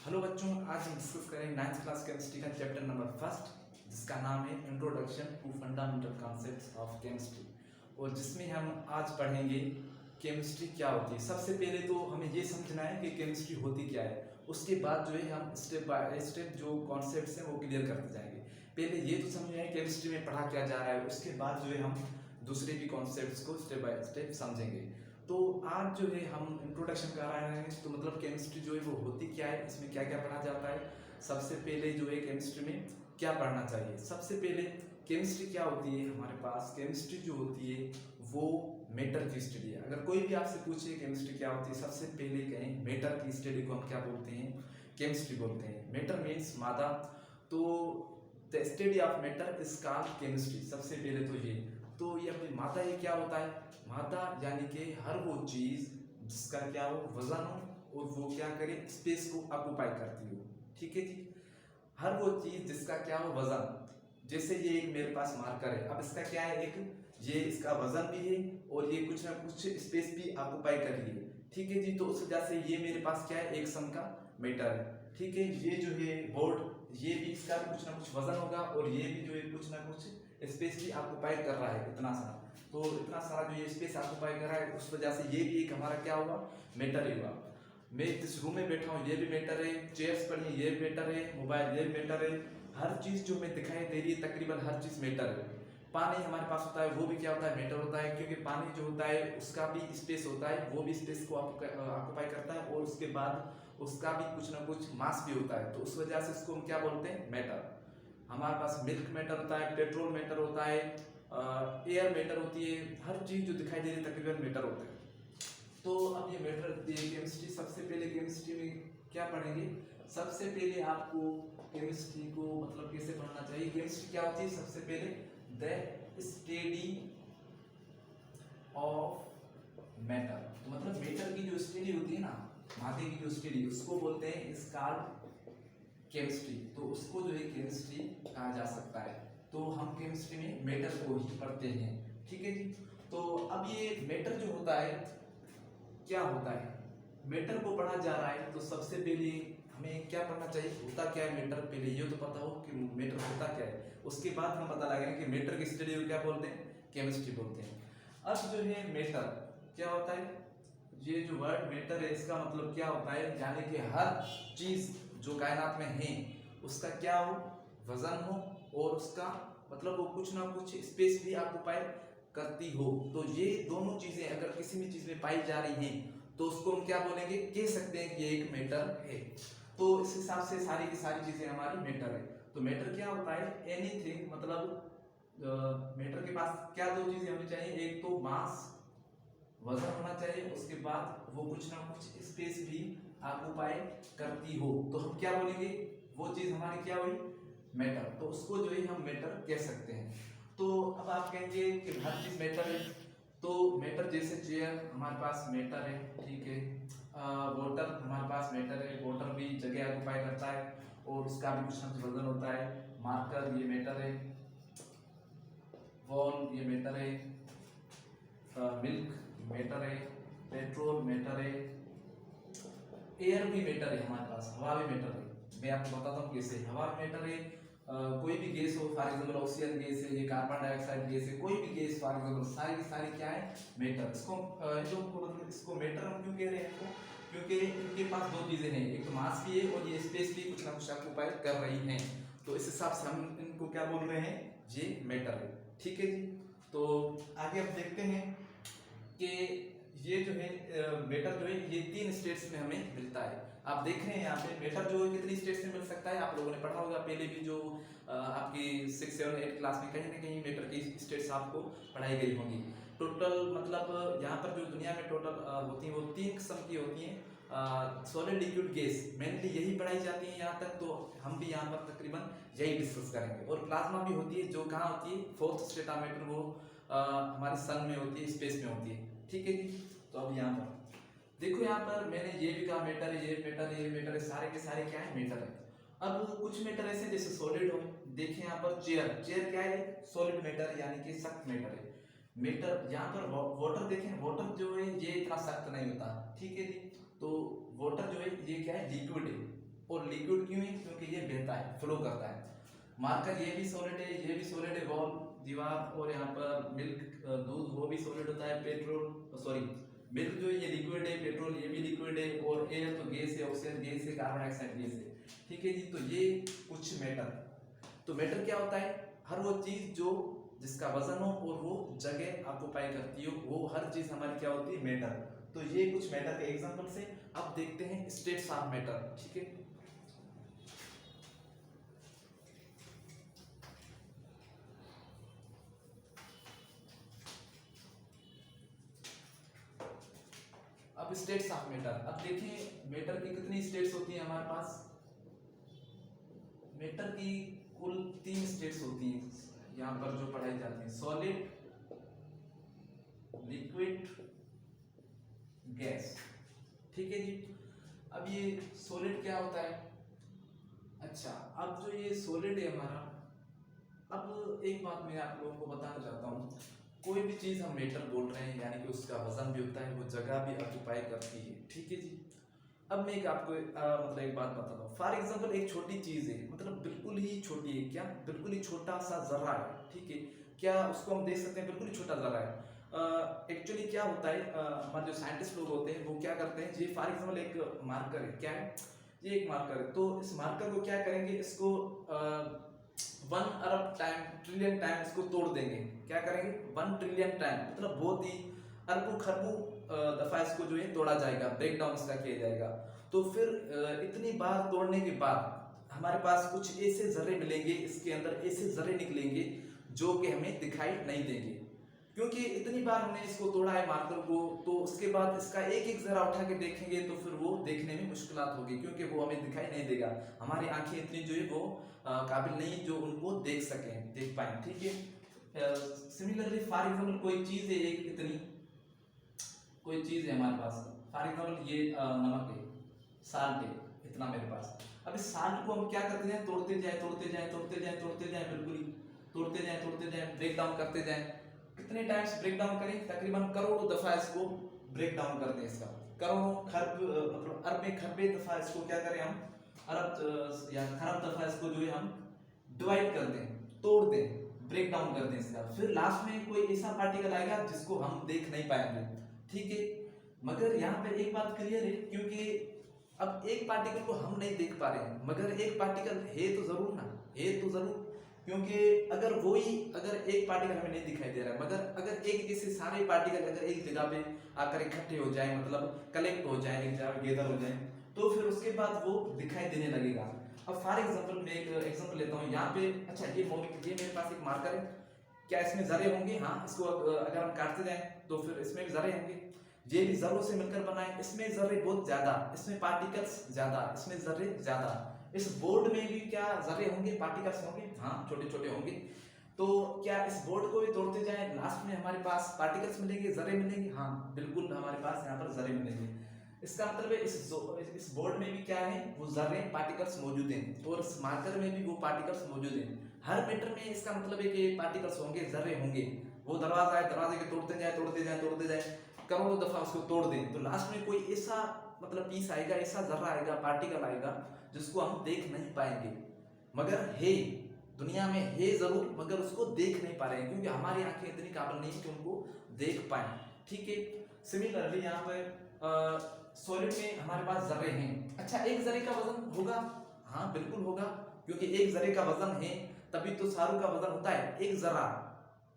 Hello बच्चों, आज हम डिस्कस करेंगे 9th क्लास केमिस्ट्री का चैप्टर नंबर फर्स्ट, जिसका नाम है introduction to fundamental concepts of chemistry. और जिसमें हम आज पढ़ेंगे केमिस्ट्री क्या होती है। सबसे पहले तो हमें ये समझना है कि केमिस्ट्री होती क्या है। उसके बाद जो है हम स्टेप बाय स्टेप जो कॉन्सेप्ट्स हैं वो क्लियर करते जाएंगे। पहले ये तो समझना है केमिस्ट्री में पढ़ा क्या जा रहा है, उसके बाद जो है हम दूसरे भी कॉन्सेप्ट्स को स्टेप बाय स्टेप समझेंगे। तो आज जो है हम इंट्रोडक्शन कर रहे हैं, तो मतलब केमिस्ट्री जो है वो होती क्या है, इसमें क्या क्या पढ़ा जाता है। सबसे पहले जो है केमिस्ट्री में क्या पढ़ना चाहिए। सबसे पहले केमिस्ट्री क्या होती है, हमारे पास केमिस्ट्री जो होती है वो मैटर की स्टडी है। अगर कोई भी आपसे पूछे केमिस्ट्री क्या होती है, सबसे पहले कहें मैटर की स्टडी को हम क्या बोलते हैं, केमिस्ट्री बोलते हैं। मैटर मीन्स मादा, तो the study of matter is called chemistry. सबसे पहले तो ये अपनी मादा, ये क्या होता है, मादा यानी कि हर वो चीज़ जिसका क्या हो वजन हो और वो क्या करे स्पेस को ऑक्युपाई करती हो। ठीक है जी, हर वो चीज़ जिसका क्या हो वजन। जैसे ये एक मेरे पास मार्कर है, अब इसका क्या है, एक ये इसका वजन भी है और ये कुछ ना कुछ स्पेस भी ऑक्युपाई कर रही है। ठीक है जी, तो उस वजह से ये मेरे पास क्या है, एक सम का मैटर है। ठीक है, ये जो है बोर्ड, ये भी इसका भी कुछ ना कुछ वजन होगा और ये भी जो है कुछ ना कुछ स्पेस भी ऑक्युपाई कर रहा है, इतना सारा। तो इतना सारा जो ये स्पेस ऑक्युपाई कर रहा है, उस वजह से ये भी एक हमारा क्या होगा, मैटर ही हुआ। मैं जिस रूम में बैठा हूँ ये भी मैटर है, चेयर्स पड़ी हैं ये भी मैटर है, मोबाइल ये भी मैटर है। हर चीज़ जो मैं दिखाई दे रही है तकरीबन हर चीज़ मैटर है। पानी हमारे पास होता है, वो भी क्या होता है, मैटर होता है, क्योंकि पानी जो होता है उसका भी स्पेस होता है, वो भी स्पेस को ऑक्युपाई करता है और उसके बाद उसका भी कुछ ना कुछ मास भी होता है। तो उस वजह से उसको हम क्या बोलते हैं, मैटर। हमारे पास मिल्क मैटर होता है, पेट्रोल मैटर होता है, एयर मैटर होती है, हर चीज़ जो दिखाई दे रही है तकरीबन मैटर होता है। तो अब ये मैटर केमिस्ट्री, सबसे पहले केमिस्ट्री में क्या पढ़ेंगे। सबसे पहले आपको केमिस्ट्री को मतलब कैसे पढ़ना चाहिए, केमिस्ट्री क्या होती है। सबसे पहले द स्टडी ऑफ मैटर, तो मतलब मैटर की जो स्टडी होती है ना, मादे की जो स्टडी, उसको बोलते हैं इस कॉल्ड केमिस्ट्री। तो उसको जो है केमिस्ट्री कहा जा सकता है। तो हम केमिस्ट्री में मैटर को ही पढ़ते हैं। ठीक है जी, तो अब ये मैटर जो होता है क्या होता है, मैटर को पढ़ा जा रहा है, तो सबसे पहले हमें क्या पढ़ना चाहिए, होता क्या है मैटर। पहले ये तो पता हो कि मैटर होता क्या है, उसके बाद हम पता लगाएंगे कि मैटर की स्टडी को क्या बोलते हैं, केमिस्ट्री बोलते हैं। अब जो है मैटर क्या होता है, ये जो वर्ड मैटर है इसका मतलब क्या होता है, यानी कि हर चीज जो कायनात में है उसका क्या हो, वजन हो और उसका मतलब वो कुछ ना कुछ स्पेस भी ऑक्युपाई करती हो। तो ये दोनों चीजें अगर किसी भी चीज में पाई जा रही हैं तो उसको हम क्या बोलेंगे, कह सकते हैं कि ये एक मैटर है। तो इस हिसाब से सारी की सारी चीजें हमारी मैटर है। तो मैटर क्या होता है, एनीथिंग, मतलब मैटर के पास क्या दो चीजें होनी चाहिए, एक तो मास वजन होना चाहिए, उसके बाद वो कुछ ना कुछ स्पेस भी ऑक्युपाई करती हो। तो हम क्या बोलेंगे, वो चीज हमारी क्या हुई, मैटर। तो उसको जो है हम मैटर कह सकते हैं। तो अब आप कहेंगे कि हर चीज मैटर है, तो मैटर जैसे चेयर हमारे पास मैटर है, ठीक है। वाटर हमारे पास मैटर है, वाटर भी जगह ऑक्युपाई करता है और उसका भी कुछ ना कुछ वजन होता है। मार्कर ये मैटर है, वॉल ये मैटर है, मिल्क मैटर है, पेट्रोल मैटर है, एयर भी मैटर है, हमारे पास हवा भी मैटर है। मैं आपको बताता हूँ कैसे, हवा भी मैटर है। कोई भी गैस हो, फॉर एग्जाम्पल ऑक्सीजन गैस है, ये कार्बन डाइऑक्साइड गैस है, कोई भी गैस फॉर एग्जाम्पल, सारी की सारी क्या है, मैटर। इसको मतलब इसको मैटर हम क्यों कह रहे हैं इनको, क्योंकि इनके पास दो चीजें हैं, एक तो मास भी है और ये स्पेस भी कुछ ना कुछ ऑक्युपाई कर रही हैं। तो इस हिसाब से हम इनको क्या बोल रहे हैं, ये मैटर है। ठीक है जी, तो आगे अब देखते हैं कि ये जो है मैटर जो है ये 3 स्टेट्स में हमें मिलता है। आप देख रहे हैं यहाँ पे मैटर जो है कितनी स्टेट्स में मिल सकता है, आप लोगों ने पढ़ा होगा पहले भी, जो आपकी 6, 7, 8 क्लास में कहीं ना कहीं मैटर की स्टेट्स आपको पढ़ाई गई होंगी। टोटल मतलब यहाँ पर जो दुनिया में टोटल होती है वो 3 किस्म की होती हैं, सॉलिड, लिक्विड, गैस, मेनली यही पढ़ाई जाती है यहाँ तक। तो हम भी यहाँ पर तकरीबन यही डिस्कस करेंगे। और प्लाज्मा भी होती है, जो कहाँ होती है, 4th स्टेट ऑफ मैटर, वो हमारे सन में होती है, स्पेस में होती है। ठीक है जी, तो अब यहाँ पर देखो, यहाँ पर मैंने ये भी कहा मैटर है, ये मैटर है, ये मैटर है, सारे के सारे क्या है, मैटर है। अब कुछ मैटर ऐसे जैसे सॉलिड हो, देखिए यहाँ पर चेयर, चेयर क्या है, सॉलिड मैटर यानी कि सख्त मैटर है। मैटर यहाँ पर वाटर देखें, वाटर जो है ये इतना सख्त नहीं होता। ठीक है जी, तो वाटर जो है ये क्या है, लिक्विड है। और लिक्विड क्यों है? क्योंकि ये बहता है, फ्लो करता है। मार्कर ये भी सॉलिड है, ये भी सॉलिड है, वॉल दीवार, और यहाँ पर मिल्क दूध वो भी सॉलिड होता है, पेट्रोल सॉरी मिल्क जो ये लिक्विड है, पेट्रोल ये भी लिक्विड है, और एयर तो गैस है, ऑक्सीजन गैस है, कार्बन डाइऑक्साइड गैस है। ठीक है जी। तो ये कुछ मैटर। तो मैटर क्या होता है? हर वो चीज जो जिसका वजन हो और वो जगह ऑक्युपाई करती हो, वो हर चीज हमारी क्या होती है? मैटर। तो ये कुछ मैटर के एग्जांपल से अब देखते हैं स्टेट्स ऑफ मैटर। ठीक है। अब स्टेट्स ऑफ मैटर। अब देखिए मैटर की कितनी स्टेट्स होती है हमारे पास? मैटर की कुल 3 स्टेट्स होती हैं यहाँ पर जो पढ़ाई जाती है, सॉलिड, लिक्विड, गैस। ठीक है जी। अब ये सॉलिड क्या होता है? अच्छा, अब जो ये सॉलिड है हमारा, अब एक बात मैं आप लोगों को बताना चाहता हूँ, कोई भी चीज़ हम मैटर बोल रहे हैं यानी कि उसका वजन भी होता है, वो जगह भी ऑक्युपाई करती है। ठीक है जी। अब मैं एक आपको मतलब एक बात बताता हूँ। फॉर एग्जाम्पल एक छोटी चीज़ है, मतलब बिल्कुल ही छोटी है, क्या बिल्कुल ही छोटा सा जर्रा है। ठीक है। क्या उसको हम देख सकते हैं? बिल्कुल ही छोटा जर्रा है। एक्चुअली क्या होता है, हमारे जो साइंटिस्ट लोग होते हैं वो क्या करते हैं, ये फॉर एग्जाम्पल एक मार्कर है, क्या है ये? एक मार्कर है। तो इस मार्कर को क्या करेंगे, इसको 1 अरब टाइम, ट्रिलियन टाइम इसको तोड़ देंगे। क्या करेंगे? 1 ट्रिलियन टाइम, मतलब बहुत ही अरबों खरबों दफा इसको जो है तोड़ा जाएगा, ब्रेक डाउन इसका किया जाएगा। तो फिर इतनी बार तोड़ने के बाद हमारे पास कुछ ऐसे जर्रे मिलेंगे, इसके अंदर ऐसे जर्रे निकलेंगे जो कि हमें दिखाई नहीं देंगे, क्योंकि इतनी बार हमने इसको तोड़ा है मार्कर को। तो उसके बाद इसका एक एक जरा उठा के देखेंगे तो फिर वो देखने में मुश्किलात होगी, क्योंकि वो हमें दिखाई नहीं देगा। हमारी आंखें इतनी जो है वो काबिल नहीं जो उनको देख सकें, देख पाए। ठीक है। सिमिलरली फॉर एग्जाम्पल कोई चीज़ है, एक इतनी कोई चीज़ है हमारे पास, फॉर एग्जाम्पल ये नमक है, साल्ट है, इतना मेरे पास। अब इस साल्ट को हम क्या करते हैं? तोड़ते जाए, तोड़ते जाए, तोड़ते जाए, तोड़ते जाए, बिल्कुल ही तोड़ते जाए, तोड़ते जाए, ब्रेक डाउन करते जाए। कितने टाइम्स ब्रेक डाउन करें? तकरीबन करोड़ों दफा इसको ब्रेक डाउन कर दें। इसका करोड़ों खरब मतलब अरबे खरबे दफा इसको क्या करें हम? अरब या खरब दफा इसको जो है हम डिवाइड कर दें, तोड़ दें, ब्रेक डाउन कर दें इसका। फिर लास्ट में कोई ऐसा पार्टिकल आएगा जिसको हम देख नहीं पाएंगे। ठीक है। मगर यहाँ पे एक बात क्लियर है, क्योंकि अब एक पार्टिकल को हम नहीं देख पा रहे हैं, मगर एक पार्टिकल है तो जरूर ना, है तो जरूर। क्योंकि अगर एक पार्टिकल हमें नहीं दिखाई दे रहा है, मगर अगर एक जैसे सारे पार्टिकल अगर एक जगह पे आकर इकट्ठे हो जाए, मतलब कलेक्ट हो जाए, एक जगह गैदर हो जाए, तो फिर उसके बाद वो दिखाई देने लगेगा। अब फॉर एग्जाम्पल मैं एक एग्जाम्पल लेता हूँ यहाँ पे। अच्छा, ये मेरे पास एक मार्कर है, क्या इसमें जरे होंगे? हाँ, इसको अगर हम काटते जाएं तो फिर इसमें भी जरे होंगे। ये भी जरों से मिलकर बना है, इसमें जर्रे बहुत ज्यादा, इसमें पार्टिकल्स ज्यादा, इसमें जर्रे ज्यादा। इस बोर्ड में भी क्या जर्रे होंगे, पार्टिकल्स होंगे? हाँ, छोटे छोटे होंगे। तो क्या इस बोर्ड को भी तोड़ते जाए, लास्ट में हमारे पास पार्टिकल्स मिलेंगे, जर्रे मिलेंगे? हाँ बिल्कुल, हमारे पास यहाँ पर जर्रे मिलेंगे। इसका मतलब है इस बोर्ड में भी क्या है, वो जर्रे पार्टिकल्स मौजूद हैं, और इस मार्कर में भी वो पार्टिकल्स मौजूद हैं। हर मीटर में इसका मतलब है कि पार्टिकल्स होंगे, जर्रे होंगे। वो दरवाजा है, दरवाजे के तोड़ते जाए, तोड़ते जाए, तोड़ते जाए, करोड़ों दफा उसको तोड़ दें, तो लास्ट में कोई ऐसा मतलब पीस आएगा, ऐसा जर्रा आएगा, पार्टिकल आएगा जिसको हम देख नहीं पाएंगे। मगर है, दुनिया में है जरूर, मगर उसको देख नहीं पा रहे हैं, क्योंकि हमारी आंखें इतनी काबिल नहीं कि उनको देख पाए। ठीक है। सिमिलरली यहाँ पर सॉलिड में हमारे पास जर्रे हैं। अच्छा, एक जर्रे का वजन होगा? हाँ बिल्कुल होगा, क्योंकि एक जर्रे का वजन है तभी तो सारों का वजन होता है, एक जर्रा।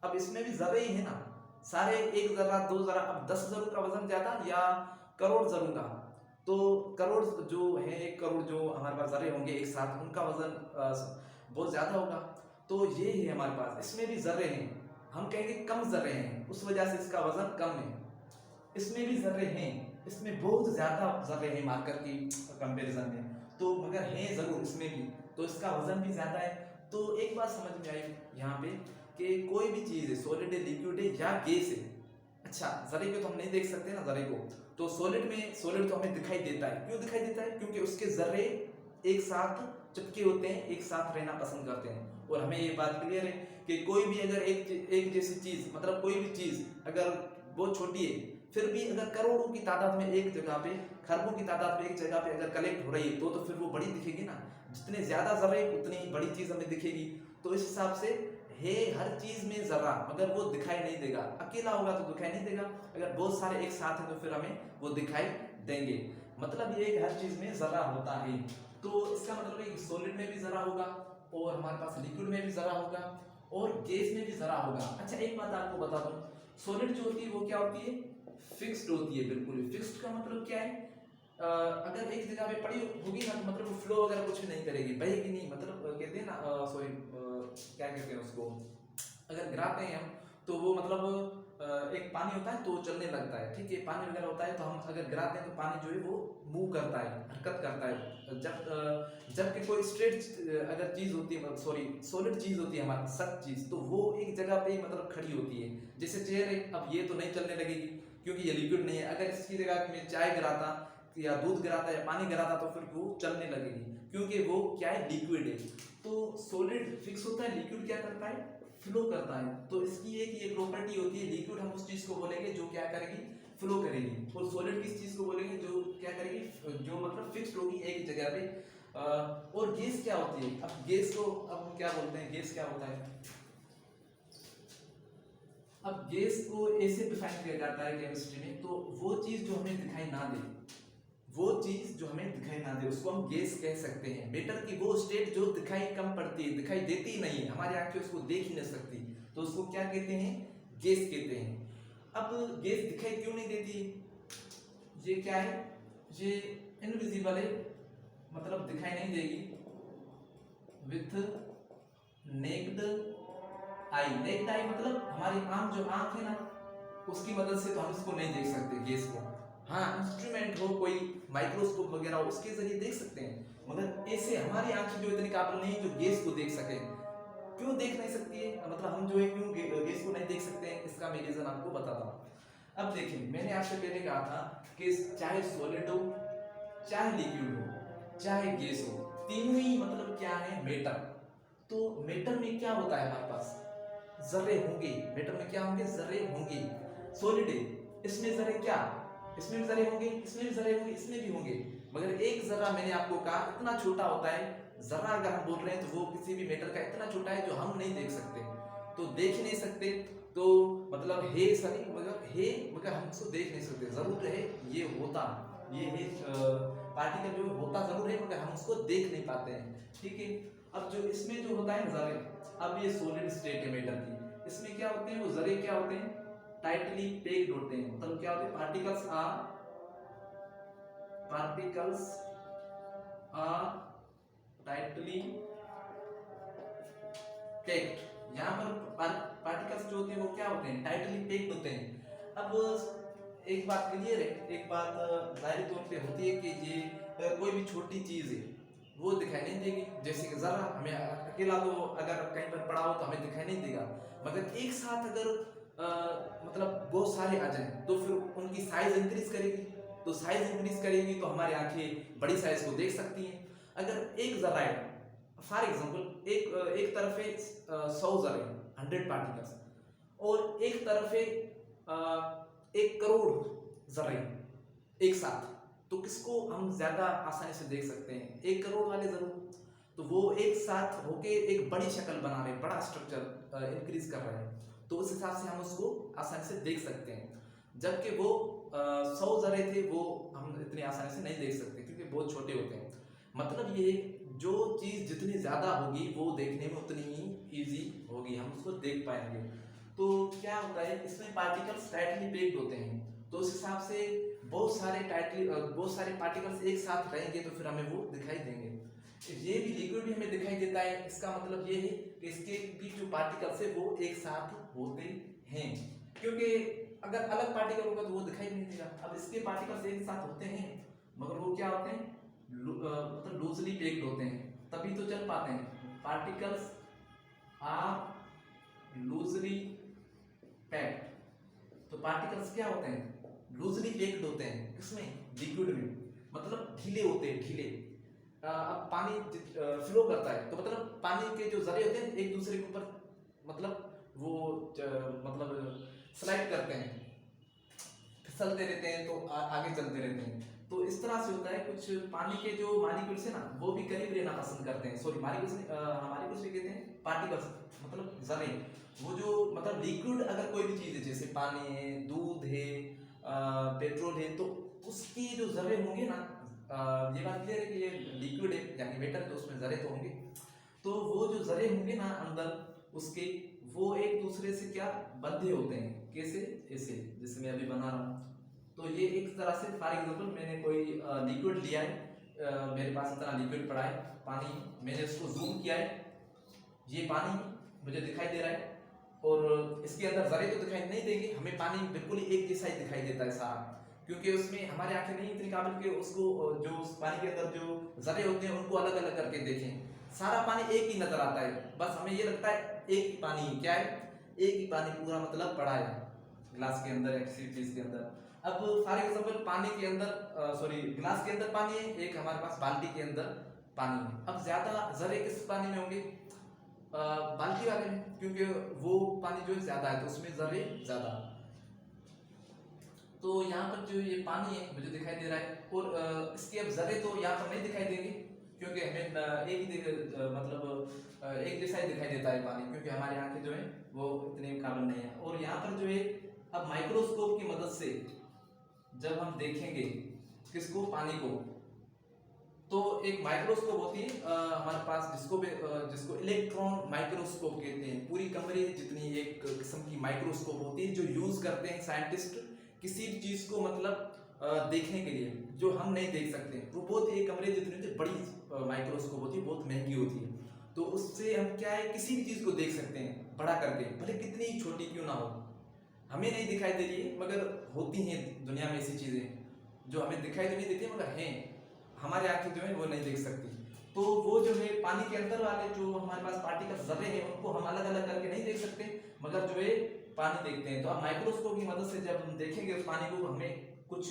अब इसमें भी जर्रे ही है ना, सारे एक जर्रा, 2 जर्रा। अब 10 जरों का वजन ज्यादा या करोड़ जरों का? तो करोड़ जो है, 1 करोड़ जो हमारे पास जर्रे होंगे एक साथ, उनका वजन बहुत ज्यादा होगा। तो ये है हमारे पास, इसमें भी जर्रे हैं, हम कहेंगे कम जर्रे हैं, उस वजह से इसका वजन कम है। इसमें भी जर्रे हैं, इसमें बहुत ज्यादा जर्रे हैं मार्कर की कंपैरिजन में, तो मगर हैं जरूर इसमें भी, तो इसका वजन भी ज्यादा है। तो एक बात समझ में आई यहाँ पे कि कोई भी चीज है, सॉलिड है, लिक्विड है या गैस है। अच्छा, जर्रे को तो हम नहीं देख सकते ना, जर्रे को तो सॉलिड तो हमें दिखाई देता है। क्यों दिखाई देता है? क्योंकि उसके जर्रे एक साथ चिपके होते हैं, एक साथ रहना पसंद करते हैं। और हमें ये बात क्लियर है कि कोई भी अगर एक जैसी चीज, मतलब कोई भी चीज अगर बहुत छोटी है फिर भी अगर करोड़ों की तादाद में एक जगह पे, खरबों की तादाद में एक जगह पे अगर कलेक्ट हो रही है तो फिर वो बड़ी दिखेगी ना। जितने ज्यादा जर्रे उतनी बड़ी चीज हमें दिखेगी। तो इस हिसाब से है हर चीज में जर्रा, मगर वो दिखाई नहीं देगा। अकेला होगा तो दिखाई नहीं देगा, अगर बहुत सारे एक साथ हैं तो फिर हमें वो दिखाई देंगे। मतलब ये हर चीज में जर्रा होता है। तो इसका मतलब है कि सॉलिड में भी जर्रा होगा, और हमारे पास लिक्विड में भी जर्रा होगा, और गैस में भी जर्रा होगा। अच्छा एक बात आपको बता दूं, सॉलिड जो होती है वो क्या होती है, फिक्स्ड होती है। बिल्कुल फिक्स्ड का मतलब क्या है, अगर एक जगह पे पड़ी होगी ना तो मतलब वो फ्लो वगैरह कुछ भी नहीं करेगी, बहेगी नहीं। मतलब कहते हैं ना, सॉरी क्या कहते हैं उसको, अगर गिराते हैं हम तो वो मतलब एक पानी होता है तो चलने लगता है, ठीक है। पानी वगैरह होता है तो हम अगर गिराते हैं तो पानी जो है वो मूव करता है, हरकत करता है। जबकि कोई स्ट्रेट अगर चीज होती है, सॉरी सॉलिड चीज होती है हमारी सख्त चीज, तो वो एक जगह पे मतलब खड़ी होती है। जैसे चेयर है, अब ये तो नहीं चलने लगेगी क्योंकि ये लिक्विड नहीं है। अगर इसकी जगह में चाय गिराता या दूध गिराता या पानी गिराता तो फिर वो चलने लगेगी, क्योंकि वो क्या है, लिक्विड है। तो सॉलिड फिक्स होता है, लिक्विड क्या करता है, फ्लो करता है। तो इसकी एक ये प्रॉपर्टी होती है, लिक्विड हम उस चीज को बोलेंगे जो क्या करेगी, फ्लो करेगी, और सॉलिड किस चीज को बोलेंगे जो क्या करेगी, जो मतलब फिक्स्ड होगी एक जगह पे। और गैस क्या होती है, अब गैस को अब हम क्या बोलते हैं, गैस क्या होता है। अब गैस को ऐसे डिफाइन किया जाता है केमिस्ट्री में, तो वो चीज जो हमें दिखाई ना दे, वो चीज जो हमें दिखाई ना दे उसको हम गैस कह सकते हैं। मैटर की वो स्टेट जो दिखाई कम पड़ती है, दिखाई देती ही नहीं है, हमारी आंखें उसको देख ही नहीं सकती, तो उसको क्या कहते हैं, गैस कहते हैं। अब गैस दिखाई क्यों नहीं देती, ये क्या है, ये इनविजिबल है, मतलब दिखाई नहीं देगी विथ नेक्ड आई। नेक्ड आई मतलब हमारी आंख, जो आंख है ना, उसकी मदद से तो हम इसको नहीं देख सकते गैस को। हाँ, इंस्ट्रूमेंट हो, कोई माइक्रोस्कोप वगैरह हो, उसके जरिए देख सकते हैं, मगर ऐसे हमारी आंखें जो इतनी काबिल नहीं है जो गैस को देख सके। क्यों देख नहीं सकती है, मतलब हम जो है क्यों गैस को नहीं देख सकते हैं, इसका मैं रीजन आपको बताता हूँ। अब देखिए, मैंने आपसे पहले कहा था कि चाहे सॉलिड हो, चाहे लिक्विड हो, चाहे गैस हो, तीनों ही मतलब क्या है, मेटर। तो मेटर में क्या होता है, हमारे पास जर्रे होंगे। मेटर में क्या होंगे, जर्रे होंगे। सॉलिड है, इसमें जर्रे क्या, इसमें भी जर्रे होंगे, इसमें भी जर्रे होंगे, इसमें भी होंगे, मगर एक जर्रा मैंने आपको कहा इतना छोटा होता है। जर्रा अगर हम बोल रहे हैं तो वो किसी भी मेटर का इतना छोटा है जो हम नहीं देख सकते। तो देख ही नहीं सकते तो मतलब है सही, मगर हम उसको देख नहीं सकते। जरूर है ये होता, ये है पार्टिकल जो होता जरूर है, मगर हम उसको देख नहीं पाते हैं, ठीक है। अब जो इसमें जो होता है जर्रे, अब ये सॉलिड स्टेट है मैटर की, इसमें क्या होते हैं, वो जर्रे क्या होते हैं, टाइटली पैक्ड होते हैं। मतलब क्या होते हैं, पार्टिकल्स आर टाइटली पैक्ड। यहाँ पर पार्टिकल्स जो होते हैं वो क्या होते हैं, टाइटली पैक्ड होते हैं। अब एक बात क्लियर है, एक बात जाहिर तौर पे होती है कि ये कोई भी छोटी चीज है वो दिखाई नहीं देगी। जैसे कि जरा हमें अकेला तो अगर कहीं पर पड़ा हो तो हमें दिखाई नहीं देगा, मगर एक साथ अगर मतलब बहुत सारे आ जाएं तो फिर उनकी साइज इंक्रीज करेगी। तो साइज इंक्रीज करेगी तो हमारी आंखें बड़ी साइज को देख सकती हैं। अगर एक जरा है, फॉर एग्जाम्पल एक तरफ है 100 जरे, 100 पार्टिकल्स, और एक तरफ है 1 करोड़ जरे एक साथ, तो किसको हम ज्यादा आसानी से देख सकते हैं, 1 करोड़ वाले जरूर। तो वो एक साथ होके एक बड़ी शक्ल बना रहे, बड़ा स्ट्रक्चर इंक्रीज कर रहे हैं, तो उस हिसाब से हम उसको आसानी से देख सकते हैं। जबकि वो 100 जरे थे वो हम इतनी आसानी से नहीं देख सकते क्योंकि बहुत छोटे होते हैं। मतलब ये जो चीज जितनी ज्यादा होगी वो देखने में उतनी ही इजी होगी, हम उसको देख पाएंगे। तो क्या होता है, इसमें पार्टिकल्स टाइटली पैक्ड होते हैं, तो उस हिसाब से बहुत सारे पार्टिकल्स एक साथ रहेंगे तो फिर हमें वो दिखाई देंगे। ये भी लिक्विड भी हमें दिखाई देता है, इसका मतलब ये है कि इसके भी जो पार्टिकल्स है वो एक साथ होते हैं, क्योंकि अगर अलग पार्टिकल होगा तो वो दिखाई नहीं देगा। अब इसके पार्टिकल्स एक साथ होते हैं मगर वो क्या होते हैं, मतलब लूजली पैक्ड होते हैं, तभी तो चल पाते हैं। पार्टिकल्स आर लूजली पैक्ड, तो पार्टिकल्स क्या होते हैं, लूजली पैक्ड होते हैं। किसमें, लिक्विड में, मतलब ढीले होते हैं, ढीले। अब पानी फ्लो करता है तो मतलब पानी के जो जरे होते हैं एक दूसरे के ऊपर मतलब वो मतलब स्लाइड करते हैं, फिसलते रहते हैं तो आगे चलते रहते हैं। तो इस तरह से होता है, कुछ पानी के जो मॉलिक्यूल्स है ना वो भी करीब रहना पसंद करते हैं। सॉरी मॉलिक्यूल्स मॉलिक्यूल्स भी कहते हैं पार्टिकल्स, मतलब जरे। वो जो मतलब लिक्विड अगर कोई भी चीज़ है जैसे पानी है, दूध है, पेट्रोल है, तो उसकी जो जरे होंगे ना, ये बात क्लियर है कि ये लिक्विड है यानी वेटर, तो उसमें जरे तो होंगे। तो वो जो जरे होंगे ना अंदर उसके, वो एक दूसरे से क्या बंधे होते हैं। कैसे? ऐसे जैसे मैं अभी बना रहा हूँ। तो ये एक तरह से फॉर एग्जाम्पल मैंने कोई लिक्विड लिया है, मेरे पास इतना लिक्विड पड़ा है पानी, मैंने उसको जूम किया है, ये पानी मुझे दिखाई दे रहा है और इसके अंदर जरे तो दिखाई नहीं देंगे, हमें पानी बिल्कुल एक जैसा ही दिखाई देता है सारा, क्योंकि उसमें हमारे आंखें नहीं इतनी काबिल कि उसको जो उस पानी के अंदर जो जरे होते हैं उनको अलग अलग करके देखें। सारा पानी एक ही नजर आता है, बस हमें ये लगता है एक ही पानी क्या है, एक ही पानी पूरा मतलब पड़ा है ग्लास के अंदर, एक चीज के अंदर। अब फॉर एग्जाम्पल पानी के अंदर सॉरी ग्लास के अंदर पानी है, एक हमारे पास बाल्टी के अंदर पानी है। अब ज्यादा जरे किस पानी में होंगे? बाल्टी वाले में, क्योंकि वो पानी जो है ज्यादा है तो उसमें जरे ज्यादा। तो यहाँ पर जो ये पानी है मुझे दिखाई दे रहा है और इसके अब जरे तो यहाँ पर नहीं दिखाई देंगे, क्योंकि हमें एक ही मतलब एक जैसा ही दिखाई देता है पानी, क्योंकि हमारी आंखें जो है वो इतनी काबिल नहीं है। और यहाँ पर जो है अब माइक्रोस्कोप की मदद से जब हम देखेंगे किसको, पानी को, तो एक माइक्रोस्कोप होती है हमारे पास जिसको इलेक्ट्रॉन माइक्रोस्कोप कहते हैं। पूरी कमरे जितनी एक किस्म की माइक्रोस्कोप होती है जो यूज करते हैं साइंटिस्ट किसी भी चीज को मतलब देखने के लिए, जो हम नहीं देख सकते। वो बहुत एक कमरे जितनी होती है, बड़ी माइक्रोस्कोप होती है, बहुत महंगी होती है। तो उससे हम क्या है किसी भी चीज को देख सकते हैं बड़ा करके, भले कितनी ही छोटी क्यों ना हो। हमें नहीं दिखाई दे रही है मगर होती हैं दुनिया में ऐसी चीजें जो हमें दिखाई तो नहीं देती मगर हैं, हमारे आंखें जो है वो नहीं देख सकती। तो वो जो है पानी के अंदर वाले जो हमारे पास पार्टिकल्स जरे हैं उनको हम अलग अलग करके नहीं देख सकते, मगर जो है पानी देखते हैं। तो अब माइक्रोस्कोप की मदद से जब हम देखेंगे उस पानी को, हमें कुछ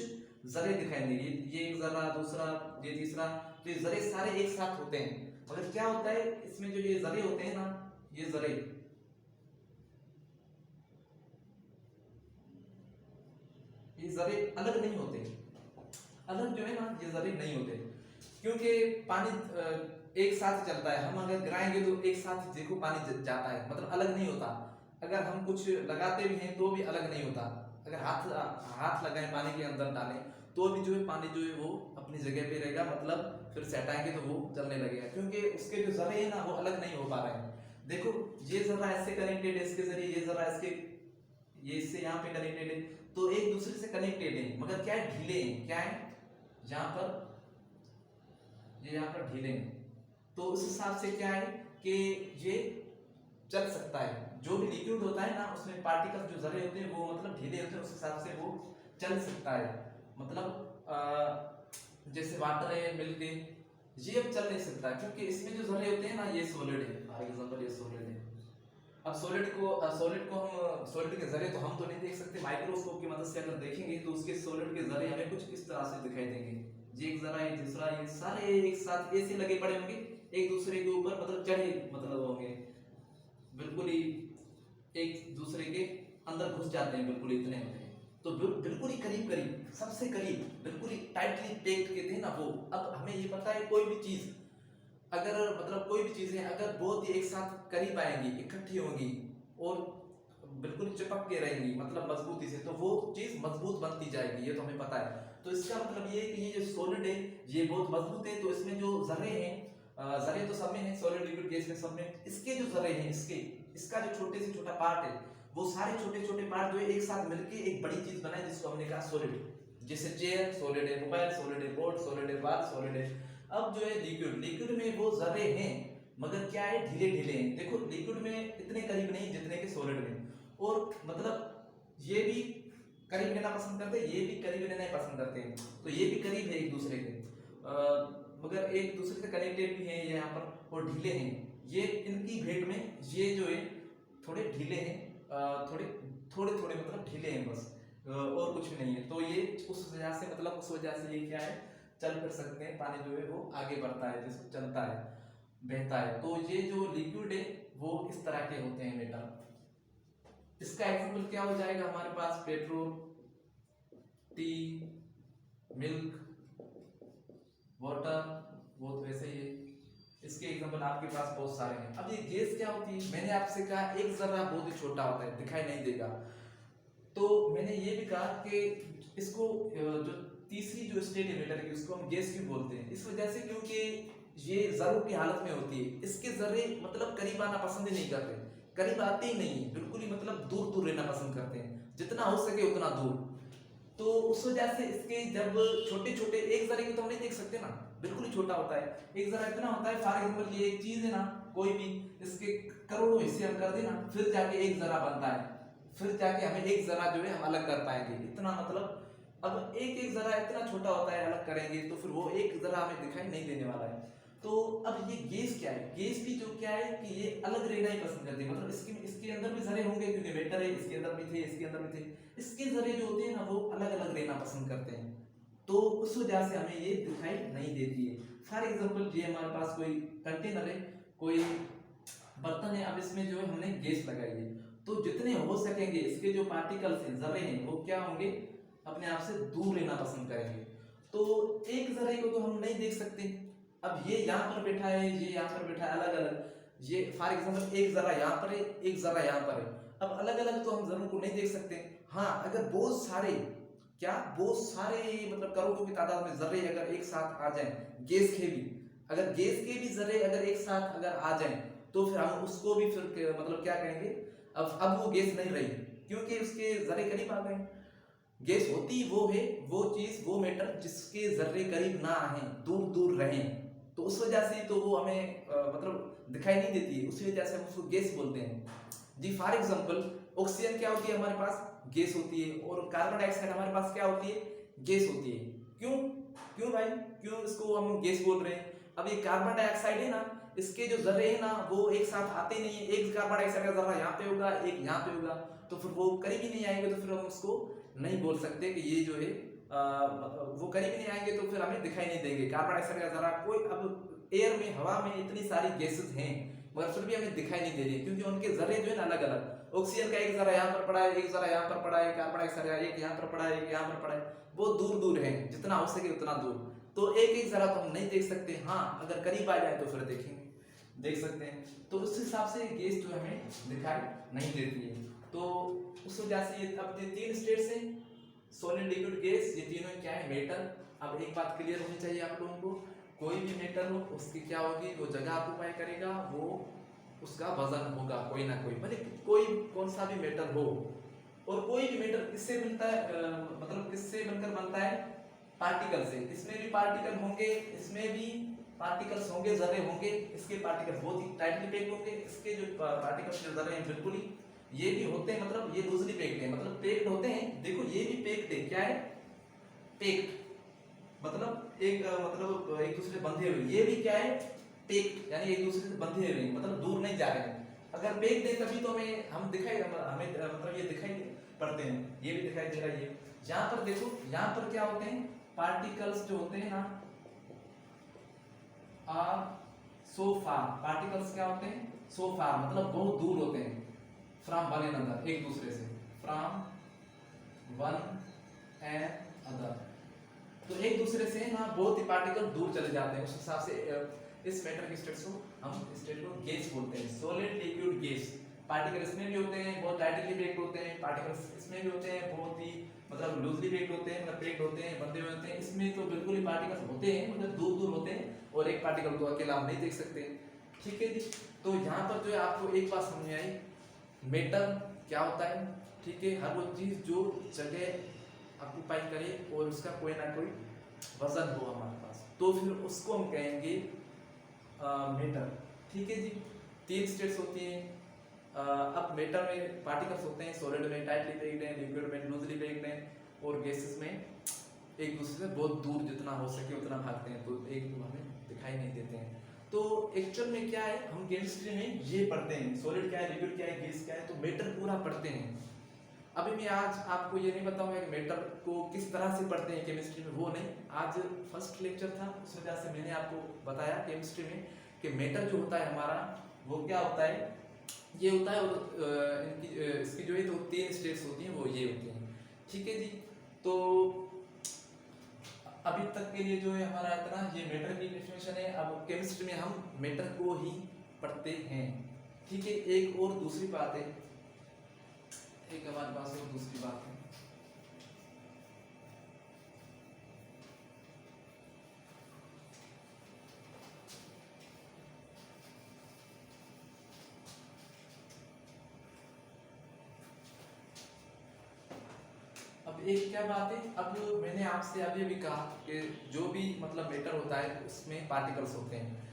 जरे दिखाई देंगे, ये एक जरा, दूसरा, ये तीसरा। तो ये जरे सारे एक साथ होते हैं, मगर क्या होता है इसमें जो ये जरे होते हैं ना, ये जरे अलग नहीं होते। अलग जो है ना ये जरे नहीं होते, क्योंकि पानी एक साथ चलता है। हम अगर गिराएंगे तो एक साथ देखो पानी जाता है, मतलब अलग नहीं होता। अगर हम कुछ लगाते भी हैं तो भी अलग नहीं होता। अगर हाथ लगाएं पानी के अंदर डालें तो भी जो है पानी जो है वो अपनी जगह पे रहेगा, मतलब फिर से हटाएंगे तो वो चलने लगेगा, क्योंकि उसके जो जरे हैं ना वो अलग नहीं हो पा रहे हैं। देखो ये जरा ऐसे कनेक्टेड है इसके जरिए, ये जरा इसके, ये इससे यहाँ पे कनेक्टेड है, तो एक दूसरे से कनेक्टेड है, मगर क्या है ढीले हैं। क्या है यहाँ पर, ये यहाँ पर ढीले हैं। तो उस हिसाब से क्या है कि ये चल सकता है। जो भी लिक्विड होता है ना उसमें पार्टिकल्स जो जरे होते हैं वो मतलब ढीले होते हैं, उस हिसाब से वो चल सकता है। मतलब जैसे वाटर है, मिल्क है, ये अब चल नहीं सकता क्योंकि इसमें जो जरे होते हैं ना ये सॉलिड है। फॉर एग्जांपल ये सॉलिड है। अब सॉलिड को हम सॉलिड के जरे तो हम तो नहीं देख सकते, माइक्रोस्कोप की मदद से अगर देखेंगे तो उसके सॉलिड के जरे हमें कुछ इस तरह से दिखाई देंगे। ये एक जरा, ये दूसरा, ये सारे एक साथ ऐसे लगे पड़े होंगे एक दूसरे के ऊपर, मतलब चढ़े मतलब होंगे, बिल्कुल ही एक दूसरे के अंदर घुस जाते हैं, बिल्कुल इतने होते हैं। तो बिल्कुल ही करीब करीब, सबसे करीब, बिल्कुल ही टाइटली पैक्ड कहते हैं ना वो। अब हमें ये पता है कोई भी चीज अगर मतलब कोई भी चीजें अगर बहुत ही एक साथ करीब आएंगी, इकट्ठी होंगी और बिल्कुल चिपक के रहेंगी मतलब मजबूती से, तो वो चीज मजबूत बनती जाएगी, ये तो हमें पता है। तो इसका मतलब ये है कि ये जो सॉलिड है ये बहुत मजबूत है, तो इसमें जो जरे हैं, जरे तो सब में है, सॉलिड लिक्विड गैस में सब में, इसके जो जरे हैं, इसका जो छोटे से छोटा पार्ट है, वो सारे छोटे छोटे पार्ट जो है एक साथ मिलके एक बड़ी चीज बनाए जिसको हमने कहा सॉलिड। जैसे चेयर सॉलिड है, मोबाइल सॉलिड है, बोर्ड सॉलिड है, बाल सॉलिड है। अब जो है लिक्विड में वो जरे हैं मगर क्या है ढीले ढीले हैं। देखो लिक्विड में इतने करीब नहीं जितने के सॉलिड में, और मतलब ये भी करीब रहना पसंद करते हैं, ये भी करीब रहना पसंद करते हैं, तो ये भी करीब है एक दूसरे के, मगर एक दूसरे से कनेक्टेड भी है ये यहाँ पर और ढीले हैं। ये इनकी भेंट में ये जो है थोड़े ढीले हैं, थोड़े थोड़े थोड़े मतलब ढीले हैं बस, और कुछ भी नहीं है। तो ये उस वजह से मतलब उस वजह से ये क्या है चल फिर सकते हैं, पानी जो है वो आगे बढ़ता है, जिसको चलता है, बहता है। तो ये जो लिक्विड है वो इस तरह के होते हैं बेटा। इसका एग्जांपल क्या हो जाएगा हमारे पास, पेट्रोल, टी, मिल्क, वाटर, वो तो वैसे ही है। इसके एग्जांपल आपके पास बहुत सारे हैं। अब ये गैस क्या होती है? मैंने आपसे कहा एक जर्रा बहुत ही छोटा होता है, दिखाई नहीं देगा। तो मैंने ये भी कहा कि इसको जो तीसरी जो स्टेट है मैटर की, उसको हम गैस क्यों बोलते हैं? इस वजह से क्योंकि ये जर्रों की हालत में होती है। इसके जर्रे मतलब करीब आना पसंद ही नहीं करते, करीब आते ही नहीं, बिल्कुल ही मतलब दूर दूर रहना पसंद करते हैं, जितना हो सके उतना दूर। तो उस वजह से इसके जब छोटे छोटे, एक जरे को तो हम नहीं देख सकते ना, बिल्कुल ही छोटा होता है। एक जरा इतना होता है, फॉर एग्जांपल ये एक चीज है ना, कोई भी, इसके करोड़ों हिस्से हम कर देना, फिर जाके एक जरा बनता है, फिर जाके हमें एक जरा जो है हम अलग कर पाएंगे। इतना मतलब अब एक एक जरा इतना छोटा होता है, अलग करेंगे तो फिर वो एक जरा हमें दिखाई नहीं देने वाला है। तो अब ये गैस क्या है? गैस भी जो क्या है कि ये अलग रहना ही पसंद करती है, मतलब इसके अंदर भी जरे होंगे क्योंकि मेटर है, इसके अंदर भी थे, इसके अंदर भी थे, इसके जरे जो होते हैं ना वो अलग अलग रहना पसंद करते हैं। तो उस वजह से हमें ये दिखाई नहीं देती है। फॉर एग्जांपल ये हमारे पास कोई कंटेनर है, कोई बर्तन है, अब इसमें जो है हमने गैस लगाई है, तो जितने हो सकेंगे इसके जो पार्टिकल्स हैं, जरे हैं, वो क्या होंगे? अपने आप से दूर रहना पसंद करेंगे। तो एक जरे को तो हम नहीं देख सकते। अब ये यहाँ पर बैठा है, ये यहाँ पर बैठा है, अलग अलग। ये फॉर एग्जांपल एक जरा यहाँ पर है, एक जरा यहाँ पर है। अब अलग अलग तो हम जरों को नहीं देख सकते। हाँ, अगर बहुत सारे, क्या बहुत सारे मतलब करोड़ों की तादाद में जर्रे अगर एक साथ आ जाएं, गैस के भी, अगर गैस के भी जर्रे अगर एक साथ अगर आ जाएं, तो फिर हम उसको भी फिर मतलब क्या कहेंगे? अब वो गैस नहीं रही, क्योंकि उसके जर्रे करीब आ गए। गैस होती वो है वो चीज, वो मैटर जिसके जर्रे करीब ना आए, दूर दूर रहें, तो उस वजह से तो वो हमें मतलब दिखाई नहीं देती है, उसी वजह से हम उसको गैस बोलते हैं जी। फॉर एग्जांपल ऑक्सीजन क्या होती है हमारे पास? गैस होती है। और कार्बन डाइऑक्साइड हमारे पास क्या होती है? गैस होती है। क्यों क्यों भाई, क्यों इसको हम गैस बोल रहे हैं? अब ये कार्बन डाइऑक्साइड है ना, इसके जो जर्रे हैं ना वो एक साथ आते नहीं है। एक कार्बन डाइऑक्साइड का जर्रा यहाँ पे होगा, एक यहाँ पे होगा, तो फिर वो करीब ही नहीं आएंगे, तो फिर हम उसको नहीं बोल सकते कि ये जो है वो करीब ही नहीं आएंगे, तो फिर हमें दिखाई नहीं देंगे कार्बन डाइऑक्साइड का जर्रा। कोई अब एयर में, हवा में इतनी सारी गैसेस हैं, मगर फिर भी हमें दिखाई नहीं दे रही, क्योंकि उनके जर्रे जो है ना अलग अलग। ऑक्सीजन का एक जरा यहाँ पर पड़ा है, एक जरा यहाँ पर पड़ा है, कार्बन डाइऑक्साइड का एक यहाँ पर पड़ा है, एक यहाँ पर पड़ा है, वो दूर दूर है, जितना हो सके उतना दूर। तो एक एक जरा तो हम नहीं देख सकते। हाँ, अगर करीब आ जाए तो फिर देखेंगे, देख सकते हैं। तो उस हिसाब से गैस जो हमें दिखाई नहीं देती है। तो उस वजह से अब ये तीन स्टेट्स हैं, सॉलिड, लिक्विड, गैस, ये तीनों क्या है? मेटल। अब एक बात क्लियर होनी चाहिए आप लोगों को, कोई भी मेटल हो उसकी क्या होगी? वो जगह ऑक्यूपाई करेगा, वो उसका वजन होगा कोई ना कोई, मतलब कोई कौन सा भी मेटल हो। और कोई भी मेटल किससे बनता है? मतलब किससे बनकर बनता है? पार्टिकल से। इसमें भी पार्टिकल होंगे, इसमें भी पार्टिकल्स होंगे, जर्रे होंगे। इसके पार्टिकल बहुत ही टाइटली पैक्ड होंगे, इसके जो पार्टिकल्स जो जर्रे हैं बिल्कुल ही, ये भी होते हैं, मतलब ये लूजली पैक्ड है, मतलब पैक्ड होते हैं। देखो ये भी पैक्ड है, क्या है? पैक्ड, मतलब एक दूसरे बंधे हुए। ये भी क्या है? पैक्ड, यानी एक दूसरे से बंधे हुए, मतलब दूर नहीं जा रहे हैं। अगर पैक्ड है तभी तो हमें दिखाई, हमें मतलब ये दिखाई पड़ते हैं। ये भी दिखाई दे रहा है। ये यहाँ पर देखो, यहाँ पर क्या होते हैं? पार्टिकल्स जो होते हैं ना, आर सो फार, पार्टिकल्स क्या होते हैं? सो फार, मतलब बहुत दूर होते हैं, फ्रॉम वन एंड अदर, एक दूसरे से, फ्रॉम वन एंड अदर। तो एक दूसरे से ना बहुत ही पार्टिकल दूर चले जाते हैं। उस हिसाब से इस मैटर की स्टेट्स को हम स्टेट को गैस बोलते हैं, सॉलिड, लिक्विड, गैस। पार्टिकल इसमें भी होते हैं, बहुत टाइटली पैक्ड होते हैं, पार्टिकल्स इसमें भी होते हैं, बहुत ही मतलब लूजली पैक्ड होते हैं, मतलब पैक्ड होते हैं, बंधे हुए होते हैं। इसमें तो बिल्कुल ही पार्टिकल्स होते हैं, मतलब दूर दूर होते हैं, और एक पार्टिकल को अकेला हम नहीं देख सकते। ठीक है जी। तो यहाँ पर जो है आपको एक बात समझ में आई, मेटल क्या होता है। ठीक है, हर वो चीज जो जगह ऑक्यूपाई करे और उसका कोई ना कोई वजन हो हमारे पास, तो फिर उसको हम कहेंगे मेटल। ठीक है जी। तीन स्टेट्स होती हैं। अब मेटल में पार्टिकल्स होते हैं, सॉलिड में टाइटली पैक्ड हैं, लिक्विड में लूजली पैक्ड हैं, और गैसेस में एक दूसरे से बहुत दूर जितना हो सके उतना भागते हैं, तो एक हमें दिखाई नहीं देते हैं। तो एक्चुअल में क्या है, हम केमिस्ट्री में ये पढ़ते हैं, सॉलिड क्या है, लिक्विड क्या है, गैस क्या है, तो मेटल पूरा पढ़ते हैं। अभी मैं आज आपको ये नहीं बताऊंगा कि मेटल को किस तरह से पढ़ते हैं केमिस्ट्री में, वो नहीं। आज फर्स्ट लेक्चर था, उस वजह से मैंने आपको बताया केमिस्ट्री में कि मेटल जो होता है हमारा, वो क्या होता है? ये होता है, और इसकी जो है तो तीन स्टेट्स होती हैं, वो ये होती हैं। ठीक है जी। तो अभी तक के लिए जो है हमारा इतना ये मैटर की डेफिनेशन है। अब केमिस्ट्री में हम मैटर को ही पढ़ते हैं, ठीक है। एक और दूसरी बात है, एक हमारे पास और दूसरी बात है। अब एक क्या बात है, अब मैंने आपसे अभी भी कहा कि जो भी मतलब मैटर होता है उसमें पार्टिकल्स होते हैं।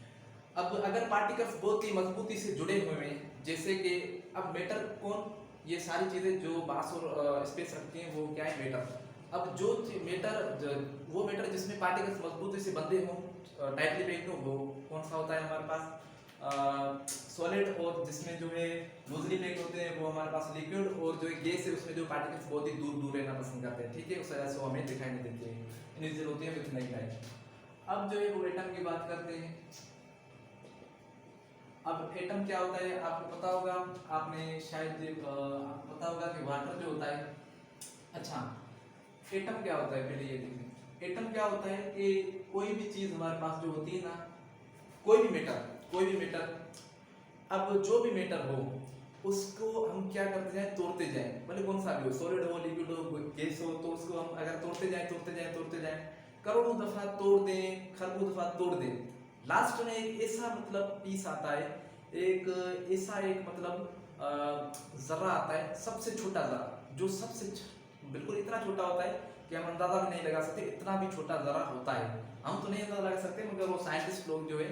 अब अगर पार्टिकल्स बहुत ही मजबूती से जुड़े हुए हैं, जैसे कि अब मैटर कौन, ये सारी चीजें जो मास और स्पेस रखती हैं वो क्या है, मैटर। अब जो मैटर, वो मैटर जिसमें पार्टिकल्स मजबूती से बंधे हों, टाइटली पैक्ड हो, वो कौन सा होता है हमारे पास, सॉलिड। और जिसमें जो है लूजली पैक्ड होते हैं वो हमारे पास लिक्विड। और जो गैस है उसमें जो पार्टिकल्स बहुत ही दूर दूर रहना पसंद करते हैं, ठीक है, उस वजह से वो हमें दिखाई नहीं देते हैं, इनविजिबल होती है विथ नाइट लाइट। अब जो है वो एटम की बात करते हैं। अब एटम क्या होता है आपको पता होगा, आपने शायद आपको पता होगा कि वाटर जो होता है, अच्छा एटम क्या होता है पहले ये देखिए। एटम क्या होता है कि कोई भी चीज हमारे पास जो होती है ना, कोई भी मैटर, अब जो भी मैटर हो उसको हम क्या करते जाएं, तोड़ते जाएं, भले कौन सा भी हो, सॉलिड हो, लिक्विड हो, गैस हो, तो उसको हम अगर तोड़ते जाएं करोड़ों दफा तोड़ दें, खरबों दफा तोड़ दें, लास्ट में एक ऐसा मतलब पीस आता है, एक ऐसा एक मतलब जर्रा आता है, सबसे छोटा जर्रा, जो बिल्कुल इतना छोटा होता है कि हम अंदाजा भी नहीं लगा सकते, इतना भी छोटा जर्रा होता है। हम तो नहीं अंदाजा लगा सकते, मगर वो साइंटिस्ट लोग जो है